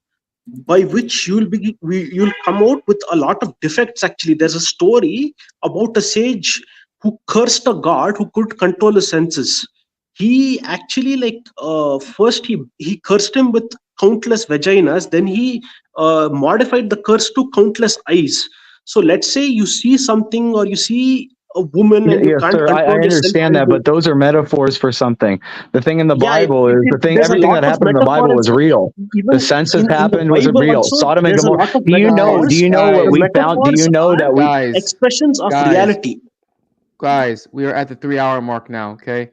by which you'll come out with a lot of defects. Actually, there's a story about a sage who cursed a god who could control his senses. He actually first he cursed him with countless vaginas, then he modified the curse to countless eyes. So let's say you see something, or you see a woman and you Yes, can't sir. I control yourself. understand that, but those are metaphors for something. The thing in the Bible is there's a everything lot that of happened in the Bible metaphors. was real. Even The census in the happened was Bible real. also, Sodom and there's a Gomorrah. lot of Do you know what the we found? Do you know that we expressions of reality? Guys, we are at the 3-hour mark now. Okay,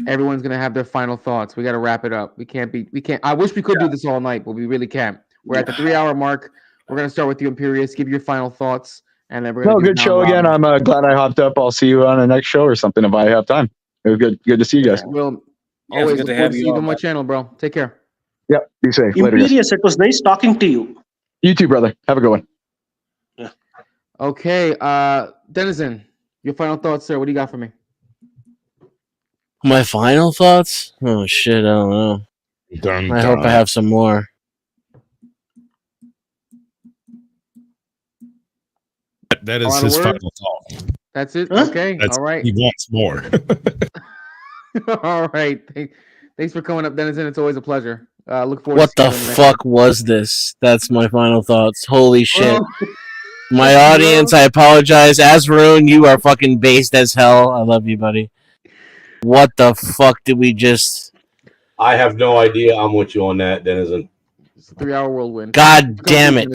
everyone's gonna have their final thoughts. We got to wrap it up. We can't. I wish we could do this all night, but we really can't. We're at the 3-hour mark. We're gonna start with you, Imperius. Give your final thoughts, and then we're gonna No, do good show again. I'm glad I hopped up. I'll see you on the next show or something if I have time. It was good to see you guys. We'll Yeah, always it's good look to forward have to you see you on, on my man. channel, bro. Take care. Yep. Be safe. Later, guys. Imperius, it was nice talking to you. You too, brother. Have a good one. Yeah. Okay, Denizen, your final thoughts, sir. What do you got for me? My final thoughts? Oh shit, I don't know. I hope I have some more. That is his final thought. That's it. Okay. All right. He wants more. All right. Thanks for coming up, Denizen. It's always a pleasure. Look forward What to the seeing you fuck was this? That's my final thoughts. Holy shit. Well, My audience, I apologize. Asroon, you are fucking based as hell. I love you, buddy. What the fuck did we just... I have no idea. I'm with you on that, Denizen. It's a 3-hour whirlwind. God damn it.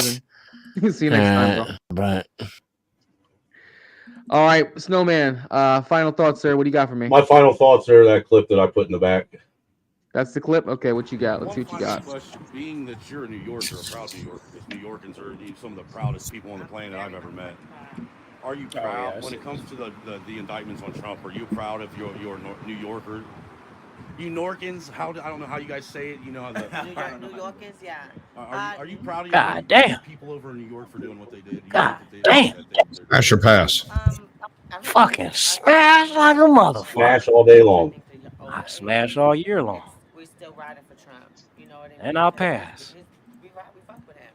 See you next time, bro. All right, Snowman. Final thoughts, sir. What do you got for me? My final thoughts are that clip that I put in the back. That's the clip. Okay, what you got? Let's see what you got. Question: being that you're a New Yorker, a proud New Yorker, because New Yorkers are some of the proudest people on the planet I've ever met. Are you proud when it comes to the indictments on Trump? Are you proud of your New Yorker? You Norkins, I don't know how you guys say it. You know, New Yorkers, yeah. Are you proud of God damn. people over in New York for doing what they did? God damn. Smash your pass. Fucking smash like a motherfucker. Smash all day long. I smash all year long. We're still riding for Trump. You know what I mean? And I'll pass We fuck with him.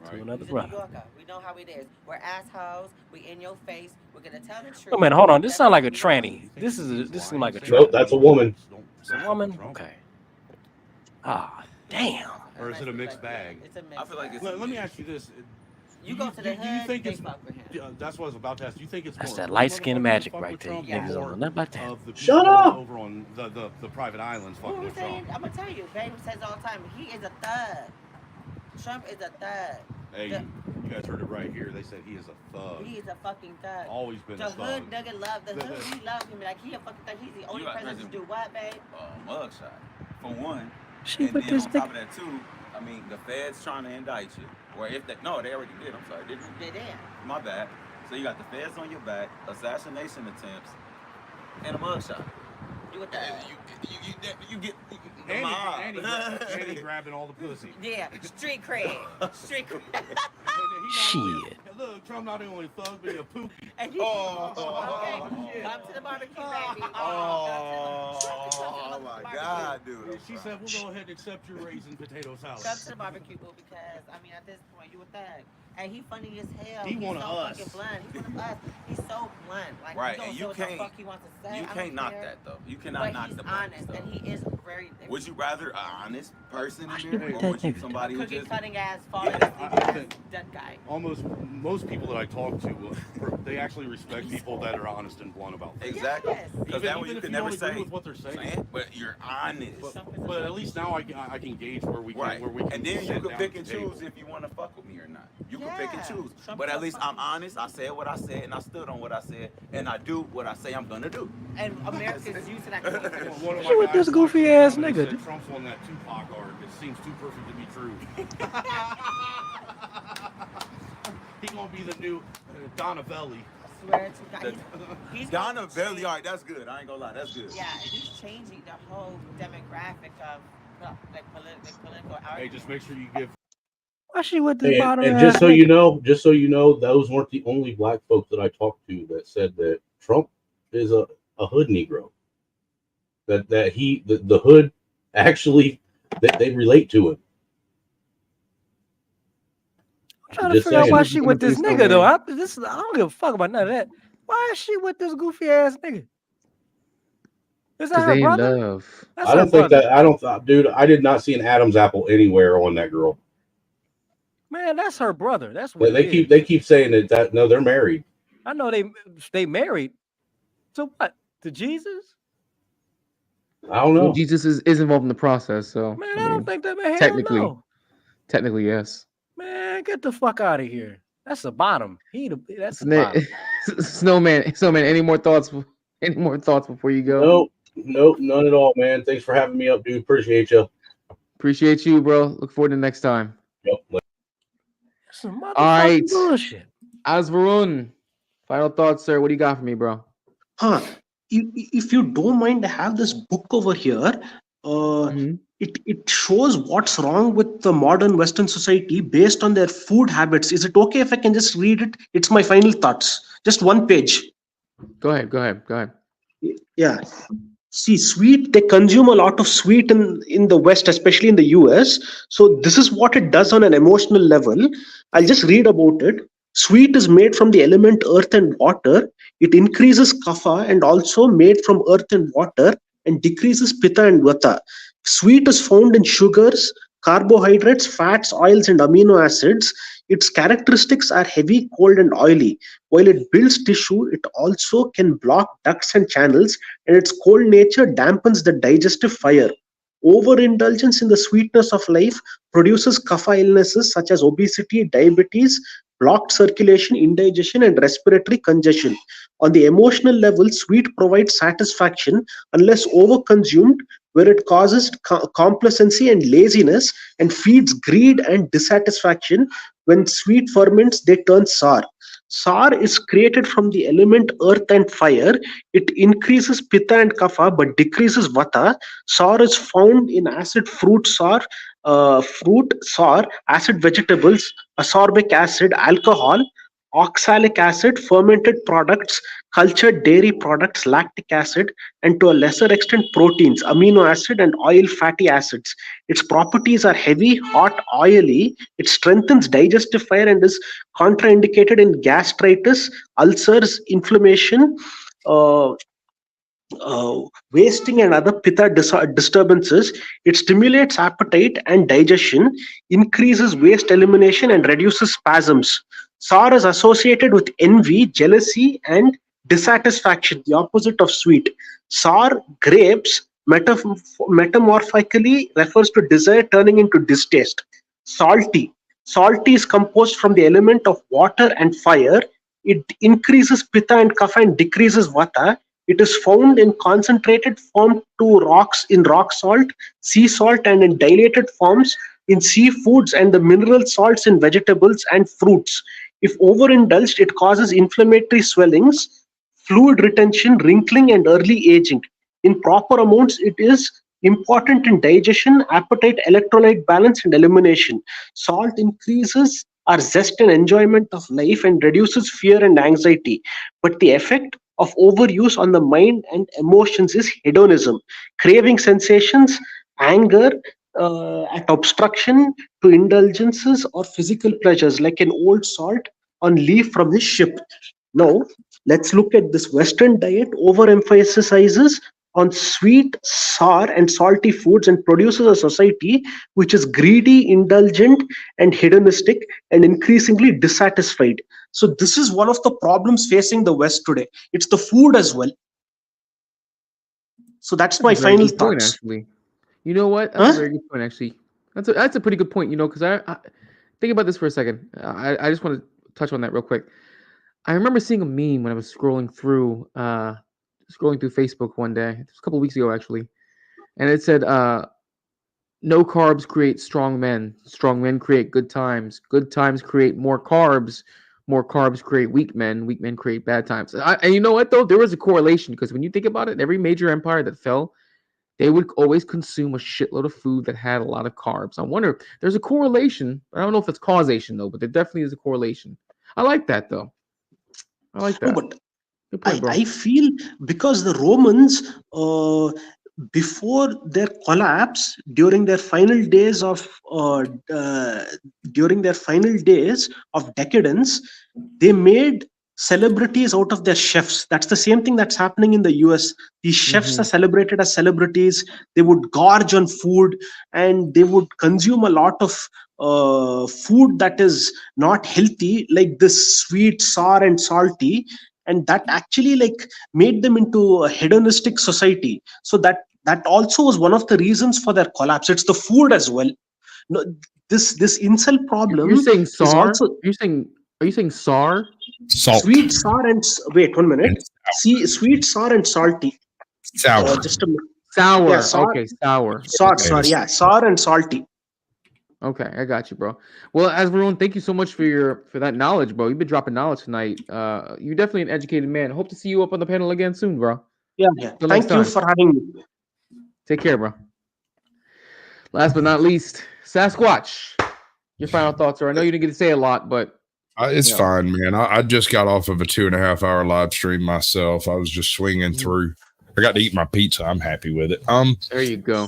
to another He's a New brother. Yorker. We know how it is. We're assholes. We in your face. We're gonna tell the truth. Oh man, hold on. This sounds like a tranny. This seems like a tranny. Nope, that's a woman. It's a woman? Okay. Ah, damn. Or is it a mixed bag? It's a mixed I feel like let me ask you this. You go to the Do you hood, think they it's fuck with him. that's what I was about to ask. Do you think it's That's more that hood light skin motherfuckers magic fuck right with there. You Trump, niggas or don't know nothing about that. of the Shut people up! over on the private islands Who fucking was with Trump? saying? I'm gonna tell you, baby says all the time. He is a thug. Trump is a thug. Hey, you guys heard it right here. They said he is a thug. He is a fucking thug. Always been the a thug. hood nigga love the hood. We love him. Like he a fucking thug. He's the only got president to prison. do what, babe? Mugshot, for one. She And with then this on top of that too, I mean, the feds trying to indict you. Or if they, no, they already did. I'm sorry, didn't They did. My bad. So you got the feds on your back, assassination attempts, and a mugshot. You with that? You get the And mob. he grabbing all the pussy. Yeah, street cred. Street cred. Shit. Look, Trump not only a thug, but he a pookie. And he, okay, come to the barbecue, baby. Oh my God, dude. She said, we'll go ahead and accept your raisin potato salad. Come to the barbecue, boo, because I mean, at this point, you a thug. And he funny as hell. He He's one so of us. fucking blunt. He's one of us. He's so blunt. Like, Right, he don't and say you what the can't- fuck he wants to say. You I can't don't knock care. that though. You cannot But knock he's the honest, and he is very. Would you rather an honest person Why in she there, with or that would you nigga? somebody who Cookie just cutting ass, Yeah, father, think dead guy. almost most people that I talk to, they actually respect people that are honest and blunt about things. exactly? Yes. Because Even- that way even you if can you never don't agree say, with what they're saying. but you're honest. But at least now I can gauge where we can Right, where we can and then you sit can down pick at and the table. choose if you want to fuck with me or not. You can pick and Yeah. choose. Trump But is at a least I'm honest. I said what I said, and I stood on what I said, and I do what I say I'm gonna do. And America's used to that. One of She my with this guys goofy watched ass the comment, he nigga. said Trump's on that Tupac arc. It seems too perfect to be true. He gonna be the new Donavelli. Swear to God, he's Donna Belly, all right, that's good. I ain't gonna lie, that's good. yeah, he's changing the whole demographic of like political. Hey, just make sure you give. Why she with this And, bottom and ass just so nigga? you know, those weren't the only black folks that I talked to that said that Trump is a hood Negro. That the hood actually that they relate to him. I'm trying to Just figure out saying. why she with this nigga though. I don't give a fuck about none of that. Why is she with this goofy ass nigga? Is that Because her they in brother? love. That's I her don't think brother. that dude. I did not see an Adam's apple anywhere on that girl. Man, that's her brother. That's what They it is. they keep saying that no, they're married. I know they married. To what? To Jesus? I don't know. Well, Jesus is involved in the process, so Man, I don't think that man. Hell technically, no. technically yes. Man, get the fuck out of here. That's the bottom. That's the bottom. Snowman, any more thoughts? Any more thoughts before you go? Nope, none at all, man. Thanks for having me up, dude. Appreciate you. Appreciate you, bro. Look forward to next time. Yep. Some motherfucking All right, bullshit. Asvarun, final thoughts, sir. What do you got for me, bro? If you don't mind, I have this book over here. It shows what's wrong with the modern Western society based on their food habits. Is it okay if I can just read it? It's my final thoughts. Just one page. Go ahead. Yeah. See, sweet, they consume a lot of sweet in the West, especially in the US. So this is what it does on an emotional level. I'll just read about it. Sweet is made from the element earth and water. It increases kapha and also made from earth and water and decreases pitta and vata. Sweet is found in sugars, carbohydrates, fats, oils, and amino acids. Its characteristics are heavy, cold, and oily. While it builds tissue, it also can block ducts and channels, and its cold nature dampens the digestive fire. Overindulgence in the sweetness of life produces kapha illnesses such as obesity, diabetes, blocked circulation, indigestion, and respiratory congestion. On the emotional level, sweet provides satisfaction unless overconsumed, where it causes complacency and laziness and feeds greed and dissatisfaction. When sweet ferments, they turn sour. Sour is created from the element earth and fire. It increases pitta and kapha but decreases vata. Sour is found in acid fruit sour, acid vegetables, ascorbic acid, alcohol, oxalic acid, fermented products, cultured dairy products, lactic acid, and to a lesser extent proteins, amino acid, and oil fatty acids. Its properties are heavy, hot, oily. It strengthens digestive fire and is contraindicated in gastritis, ulcers, inflammation, uh, wasting and other pitta disturbances. It stimulates appetite and digestion, increases waste elimination, and reduces spasms. Sour is associated with envy, jealousy, and dissatisfaction, the opposite of sweet. Sour grapes metamorphically refers to desire turning into distaste. Salty. Salty is composed from the element of water and fire. It increases pitta and kapha and decreases vata. It is found in concentrated form to rocks in rock salt, sea salt, and in dilated forms in seafoods and the mineral salts in vegetables and fruits. If overindulged, it causes inflammatory swellings, fluid retention, wrinkling, and early aging. In proper amounts, it is important in digestion, appetite, electrolyte balance, and elimination. Salt increases our zest and enjoyment of life and reduces fear and anxiety. But the effect of overuse on the mind and emotions is hedonism, craving sensations, anger, at obstruction to indulgences or physical pleasures, like an old salt on leaf from his ship. Now, let's look at this Western diet overemphasizes on sweet, sour, and salty foods and produces a society which is greedy, indulgent, and hedonistic, and increasingly dissatisfied. So, this is one of the problems facing the West today. It's the food as well. So, that's my final thoughts. Actually. You know what? That's a very good point, actually. That's a pretty good point, because I think about this for a second. I just want to touch on that real quick. I remember seeing a meme when I was scrolling through Facebook one day. It was a couple of weeks ago, actually. And it said, no carbs create strong men. Strong men create good times. Good times create more carbs. More carbs create weak men. Weak men create bad times. And you know what, though? There was a correlation, because when you think about it, every major empire that fell, they would always consume a shitload of food that had a lot of carbs. I wonder, there's a correlation. I don't know if it's causation, though, but there definitely is a correlation. I like that, though. I like that. No, but I feel because the Romans, before their collapse, during their final days of decadence, they made celebrities out of their chefs. That's the same thing that's happening in the US. These chefs are celebrated as celebrities. They would gorge on food, and they would consume a lot of food that is not healthy, like this sweet, sour, and salty, and that actually made them into a hedonistic society. So that also was one of the reasons for their collapse. It's the food as well. No, this incel problem. You're saying is sour? also. Are you saying sour? Salt. Sweet, sour, and wait 1 minute. See, sweet, sour, and salty. Sour. Just a minute. Sour. Yeah, sour. Okay, sour. Sour. Yeah, sour and salty. Okay, I got you, bro. Well, everyone, thank you so much for that knowledge, bro. You've been dropping knowledge tonight. You're definitely an educated man. Hope to see you up on the panel again soon, bro. Yeah. Till Thank next you time. for having me. Take care, bro. Last but not least, Sasquatch. Your final thoughts are, I know you didn't get to say a lot, but it's fine, man. I just got off of a 2.5 hour live stream myself. I was just swinging through. I got to eat my pizza. I'm happy with it. There you go.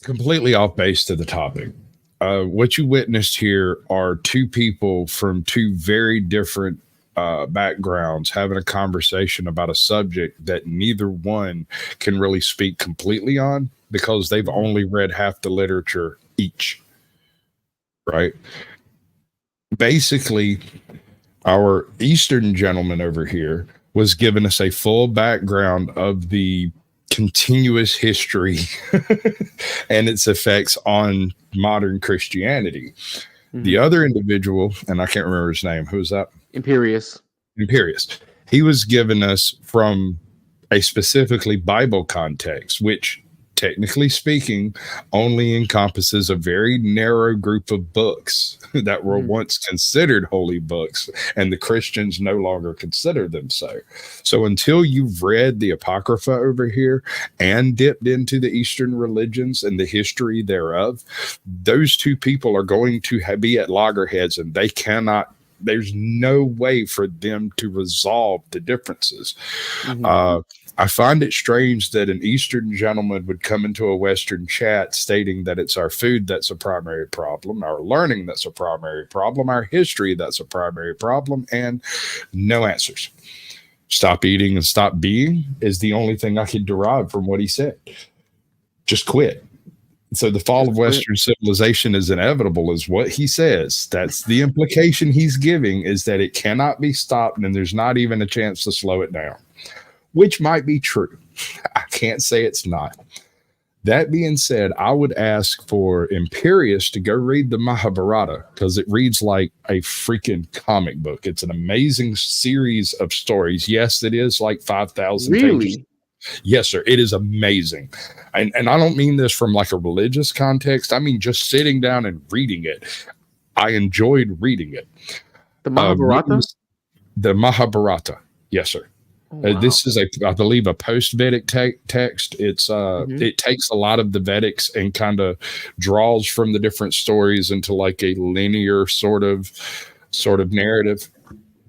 Completely off base to the topic. What you witnessed here are two people from two very different backgrounds having a conversation about a subject that neither one can really speak completely on because they've only read half the literature each. Right? Basically, our Eastern gentleman over here was giving us a full background of the continuous history and its effects on modern Christianity. The other individual, and I can't remember his name, who was that? Imperious. He was giving us from a specifically Bible context, which technically speaking only encompasses a very narrow group of books that were once considered holy books, and the Christians no longer consider them so. So until you've read the Apocrypha over here and dipped into the Eastern religions and the history thereof, those two people are going to be at loggerheads, and they cannot, there's no way for them to resolve the differences. I find it strange that an Eastern gentleman would come into a Western chat stating that it's our food that's a primary problem, our learning that's a primary problem, our history that's a primary problem, and no answers. Stop eating and stop being is the only thing I could derive from what he said. Just quit. So the fall of Western civilization is inevitable, is what he says. That's the implication he's giving, is that it cannot be stopped and there's not even a chance to slow it down, which might be true. I can't say it's not. That being said, I would ask for Imperius to go read the Mahabharata, because it reads like a freaking comic book. It's an amazing series of stories. Yes, it is like 5,000 pages. Yes, sir. It is amazing. And I don't mean this from like a religious context. I mean just sitting down and reading it. I enjoyed reading it. The Mahabharata? The Mahabharata. Yes, sir. Wow. This is I believe, a post-Vedic text. It's it takes a lot of the Vedics and kind of draws from the different stories into like a linear sort of narrative.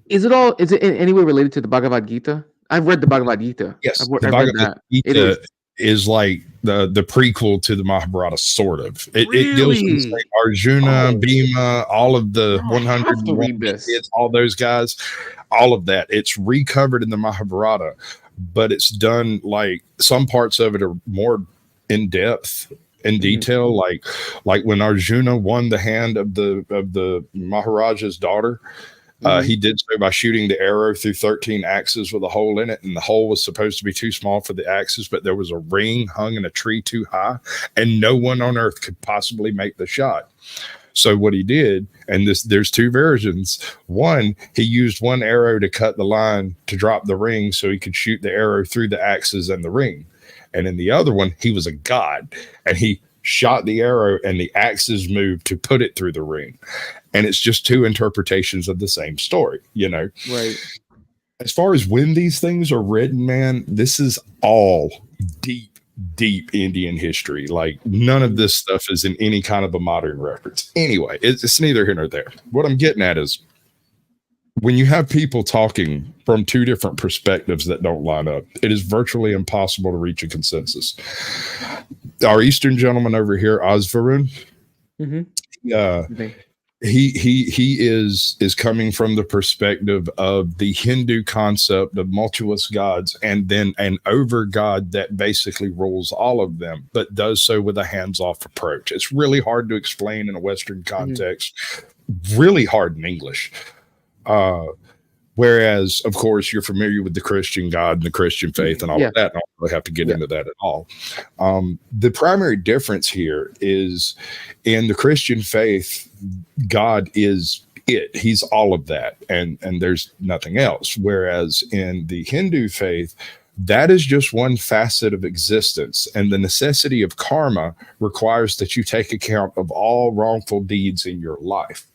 Is it in any way related to the Bhagavad Gita? I've read the Bhagavad Gita. Yes, I've the read Bhagavad that. Gita is like the prequel to the Mahabharata, sort of. It deals with like Arjuna, Bhima, all of the 101 kids, all those guys, all of that. It's recovered in the Mahabharata, but it's done like some parts of it are more in depth, in detail, like when Arjuna won the hand of the Maharaja's daughter. He did so by shooting the arrow through 13 axes with a hole in it, and the hole was supposed to be too small for the axes, but there was a ring hung in a tree too high, and no one on earth could possibly make the shot. So what he did, and there's two versions. One, he used one arrow to cut the line to drop the ring so he could shoot the arrow through the axes and the ring. And in the other one, he was a god, and he shot the arrow and the axes moved to put it through the ring. And it's just two interpretations of the same story, you know? Right. As far as when these things are written, man, this is all deep Indian history. Like none of this stuff is in any kind of a modern reference. Anyway, it's neither here nor there. What I'm getting at is when you have people talking from two different perspectives that don't line up, it is virtually impossible to reach a consensus. Our Eastern gentleman over here, Osvarun, he is coming from the perspective of the Hindu concept of multiple gods, and then an over god that basically rules all of them, but does so with a hands-off approach. It's really hard to explain in a Western context, really hard in English. Whereas, of course, you're familiar with the Christian God and the Christian faith and all of that. I don't really have to get into that at all. The primary difference here is in the Christian faith, God is it. He's all of that. And there's nothing else. Whereas in the Hindu faith, that is just one facet of existence. And the necessity of karma requires that you take account of all wrongful deeds in your life.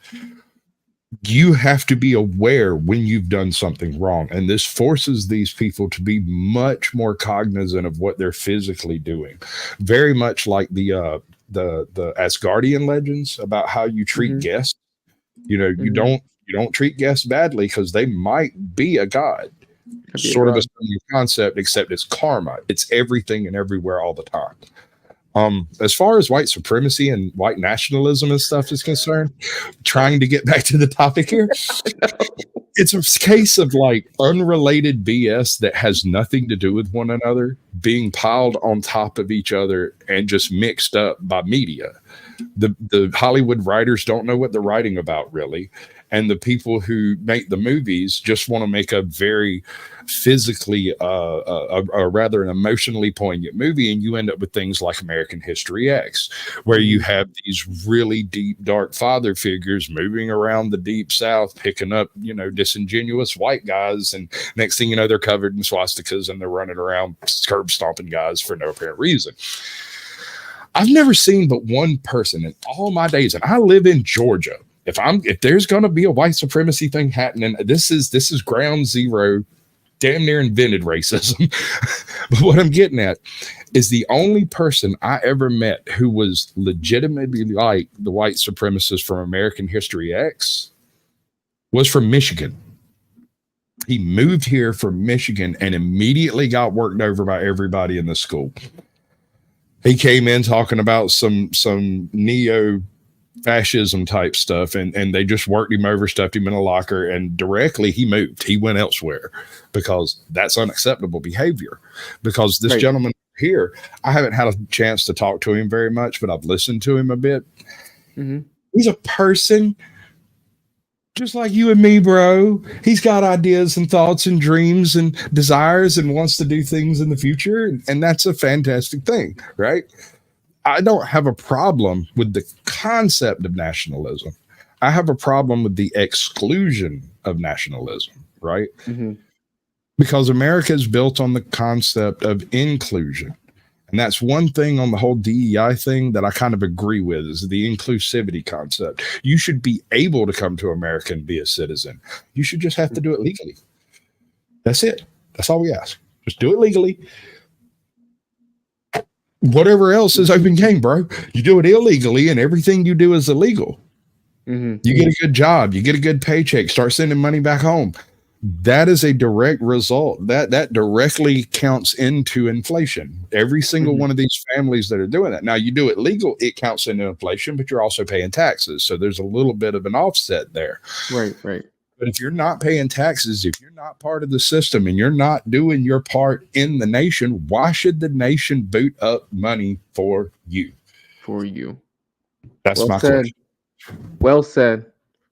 You have to be aware when you've done something wrong. And this forces these people to be much more cognizant of what they're physically doing. Very much like the Asgardian legends about how you treat guests. You know, you don't treat guests badly because they might be a god. Sort of the same concept, except it's karma. It's everything and everywhere all the time. As far as white supremacy and white nationalism and stuff is concerned, trying to get back to the topic here, it's a case of like unrelated BS that has nothing to do with one another being piled on top of each other and just mixed up by media. The Hollywood writers don't know what they're writing about, really. And the people who make the movies just want to make a very physically, rather an emotionally poignant movie. And you end up with things like American History X, where you have these really deep, dark father figures moving around the deep South, picking up, you know, disingenuous white guys. And next thing you know, they're covered in swastikas and they're running around curb stomping guys for no apparent reason. I've never seen but one person in all my days, and I live in Georgia. If there's going to be a white supremacy thing happening, this is ground zero, damn near invented racism. But what I'm getting at is the only person I ever met who was legitimately like the white supremacist from American History X was from Michigan. He moved here from Michigan and immediately got worked over by everybody in the school. He came in talking about some neo-fascism type stuff, and they just worked him over, stuffed him in a locker, and directly he moved. He went elsewhere because that's unacceptable behavior. Because this gentleman here. I haven't had a chance to talk to him very much, but I've listened to him a bit. Mm-hmm. He's a person just like you and me, bro. He's got ideas and thoughts and dreams and desires and wants to do things in the future. And that's a fantastic thing, right? I don't have a problem with the concept of nationalism. I have a problem with the exclusion of nationalism, right? Mm-hmm. Because America is built on the concept of inclusion. And that's one thing on the whole DEI thing that I kind of agree with is the inclusivity concept. You should be able to come to America and be a citizen. You should just have to do it legally. That's it. That's all we ask. Just do it legally. Whatever else is open game, bro. You do it illegally and everything you do is illegal. Mm-hmm. You get a good job. You get a good paycheck. Start sending money back home. That is a direct result. That directly counts into inflation. Every single one of these families that are doing that. Now, you do it legal, it counts into inflation, but you're also paying taxes. So there's a little bit of an offset there. Right, right. But if you're not paying taxes, if you're not part of the system and you're not doing your part in the nation, why should the nation boot up money for you? For you. That's well my said. question. Well said.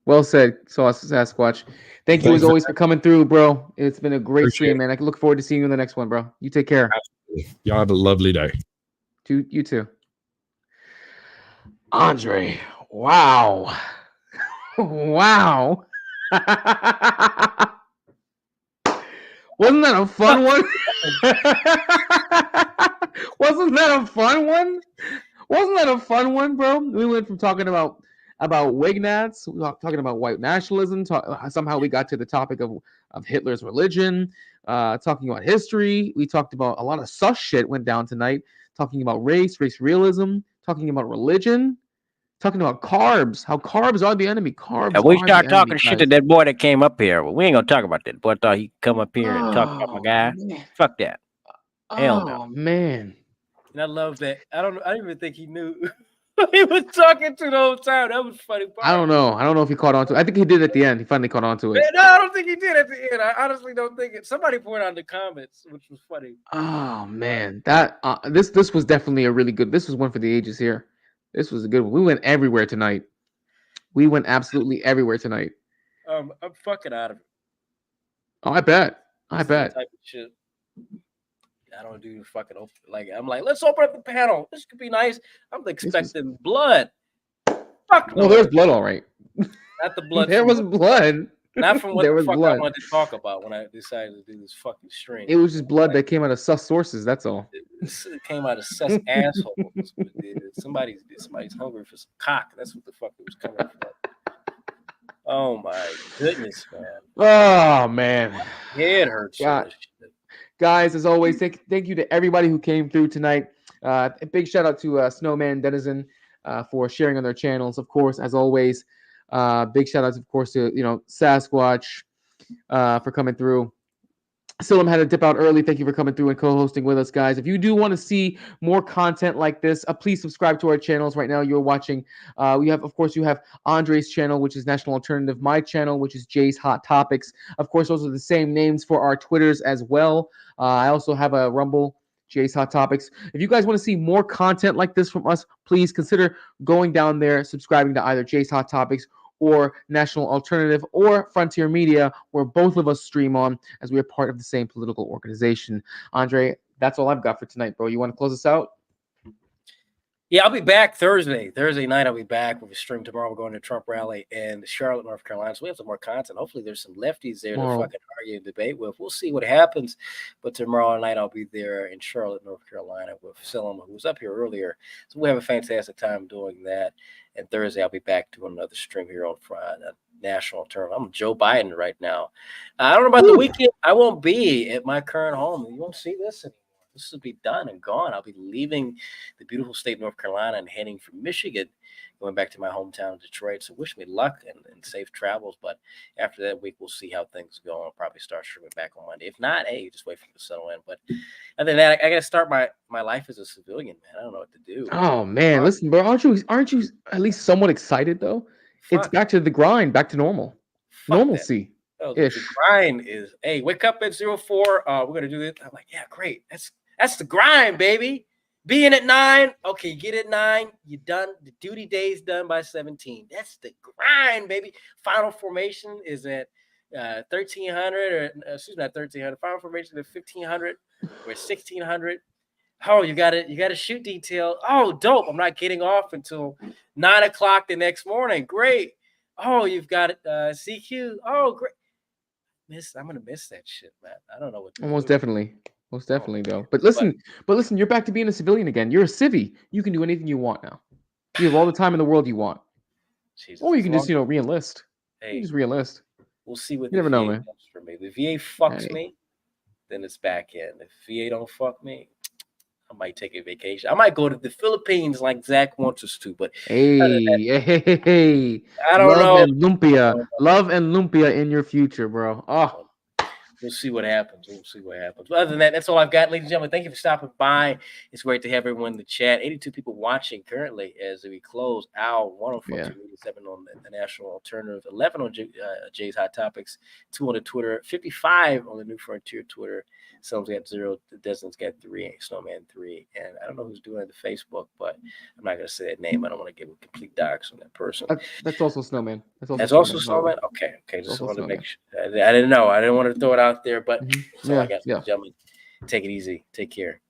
Well said, Sasquatch. Thank you as always for coming through, bro. It's been a great stream, man. I look forward to seeing you in the next one, bro. You take care. Absolutely. Y'all have a lovely day. You too. Andre. Wow. Wow. Wasn't that a fun one? Wasn't that a fun one? Wasn't that a fun one, bro? We went from talking about Wignats, we were talking about white nationalism. Somehow we got to the topic of Hitler's religion, talking about history. We talked about a lot of sus shit went down tonight, talking about race realism, talking about religion, talking about carbs, how carbs are the enemy. Carbs. And we are start the talking enemy, shit guys. to that boy that came up here. Well, we ain't gonna talk about that. Boy thought he'd come up here and talk about my guy. Man. Fuck that. Hell no. Oh man. And I love that. I don't even think he knew he was talking to the whole time. That was funny part. I don't know. I don't know if he caught on to it. I think he did at the end. He finally caught on to it. No, I don't think he did at the end. I honestly don't think it. Somebody pointed out in the comments, which was funny. Oh man, that this was definitely a really good. This was one for the ages here. This was a good one. We went everywhere tonight. We went absolutely everywhere tonight. I'm fucking out of it. Oh, I bet. I This is bet. the type of shit I don't do fucking open. Like I'm like, let's open up the panel. This could be nice. I'm expecting blood. Fuck no. No, there was blood, all right. Not the blood. There was blood. Not from what There the was fuck blood. I wanted to talk about when I decided to do this fucking stream. It was just blood that came out of sus sources. That's all. It came out of sus assholes. Somebody's hungry for some cock. That's what the fuck it was coming from. Oh my goodness, man. Oh man. My head hurts. God. Guys, as always, thank you to everybody who came through tonight. A big shout out to Snowman Denizen for sharing on their channels. Of course, as always, big shout outs, of course, to Sasquatch for coming through. Silam had to dip out early. Thank you for coming through and co-hosting with us, guys. If you do want to see more content like this, please subscribe to our channels. Right now, you're watching. You have Andre's channel, which is National Alternative. My channel, which is Jay's Hot Topics. Of course, those are the same names for our Twitters as well. I also have a Rumble, Jay's Hot Topics. If you guys want to see more content like this from us, please consider going down there, subscribing to either Jay's Hot Topics or National Alternative or Frontier Media, where both of us stream on, as we are part of the same political organization. Andre, that's all I've got for tonight, bro. You want to close us out? Yeah, I'll be back Thursday. Thursday night, I'll be back with a stream tomorrow. We're going to Trump rally in Charlotte, North Carolina. So we have some more content. Hopefully, there's some lefties there to fucking argue and debate with. We'll see what happens. But tomorrow night, I'll be there in Charlotte, North Carolina with Silam, who was up here earlier. So we'll have a fantastic time doing that. And Thursday, I'll be back doing another stream here on Friday. National term. I'm Joe Biden right now. I don't know about the weekend. I won't be at my current home. You won't see this anymore. This will be done and gone. I'll be leaving the beautiful state of North Carolina and heading for Michigan, going back to my hometown of Detroit. So wish me luck and safe travels. But after that week, we'll see how things go. I'll probably start streaming back on Monday. If not, hey, just wait for it to settle in. But other than that, I got to start my life as a civilian, man. I don't know what to do. Oh man, listen, bro, aren't you at least somewhat excited though? It's back to the grind, back to normal, normalcy. The grind is, hey, wake up at 04. We're gonna do this. I'm like, yeah, great. That's the grind, baby. Being at 9, okay, get at 9, you're done. The duty day is done by 17. That's the grind, baby. Final formation is at 1300, or excuse me, not 1300. Final formation is 1500 or 1600. Oh, you got a shoot detail. Oh, dope. I'm not getting off until 9 o'clock the next morning. Great. Oh, you've got CQ. Oh, great. I'm gonna miss that shit, man. I don't know what to Most do. definitely. Most definitely, though. But listen, you're back to being a civilian again. You're a civvy. You can do anything you want now. You have all the time in the world you want. Jesus, Or you as can long just, re-enlist. Hey, You just re-enlist. we'll see what You the never know, VA man. does for me. The VA fucks Hey. me, then it's back in. If VA don't fuck me, I might take a vacation. I might go to the Philippines like Zach wants us to. But Hey. I don't know. Love and lumpia in your future, bro. Oh. We'll see what happens. But other than that, that's all I've got, ladies and gentlemen. Thank you for stopping by. It's great to have everyone in the chat. 82 people watching currently as we close out. 104.287 on the National Alternative, 11 on Jay's Hot Topics, 2 on the Twitter, 55 on the New Frontier Twitter. Someone's got 0, Desmond's got 3, Snowman 3, and I don't know who's doing the Facebook, but I'm not going to say that name. I don't want to give a complete docs on that person. That's also Snowman. That's also Snowman? Okay. Just wanted to make sure. I didn't know. I didn't want to throw it out there, but that's all I got. Yeah. Gentlemen, take it easy. Take care.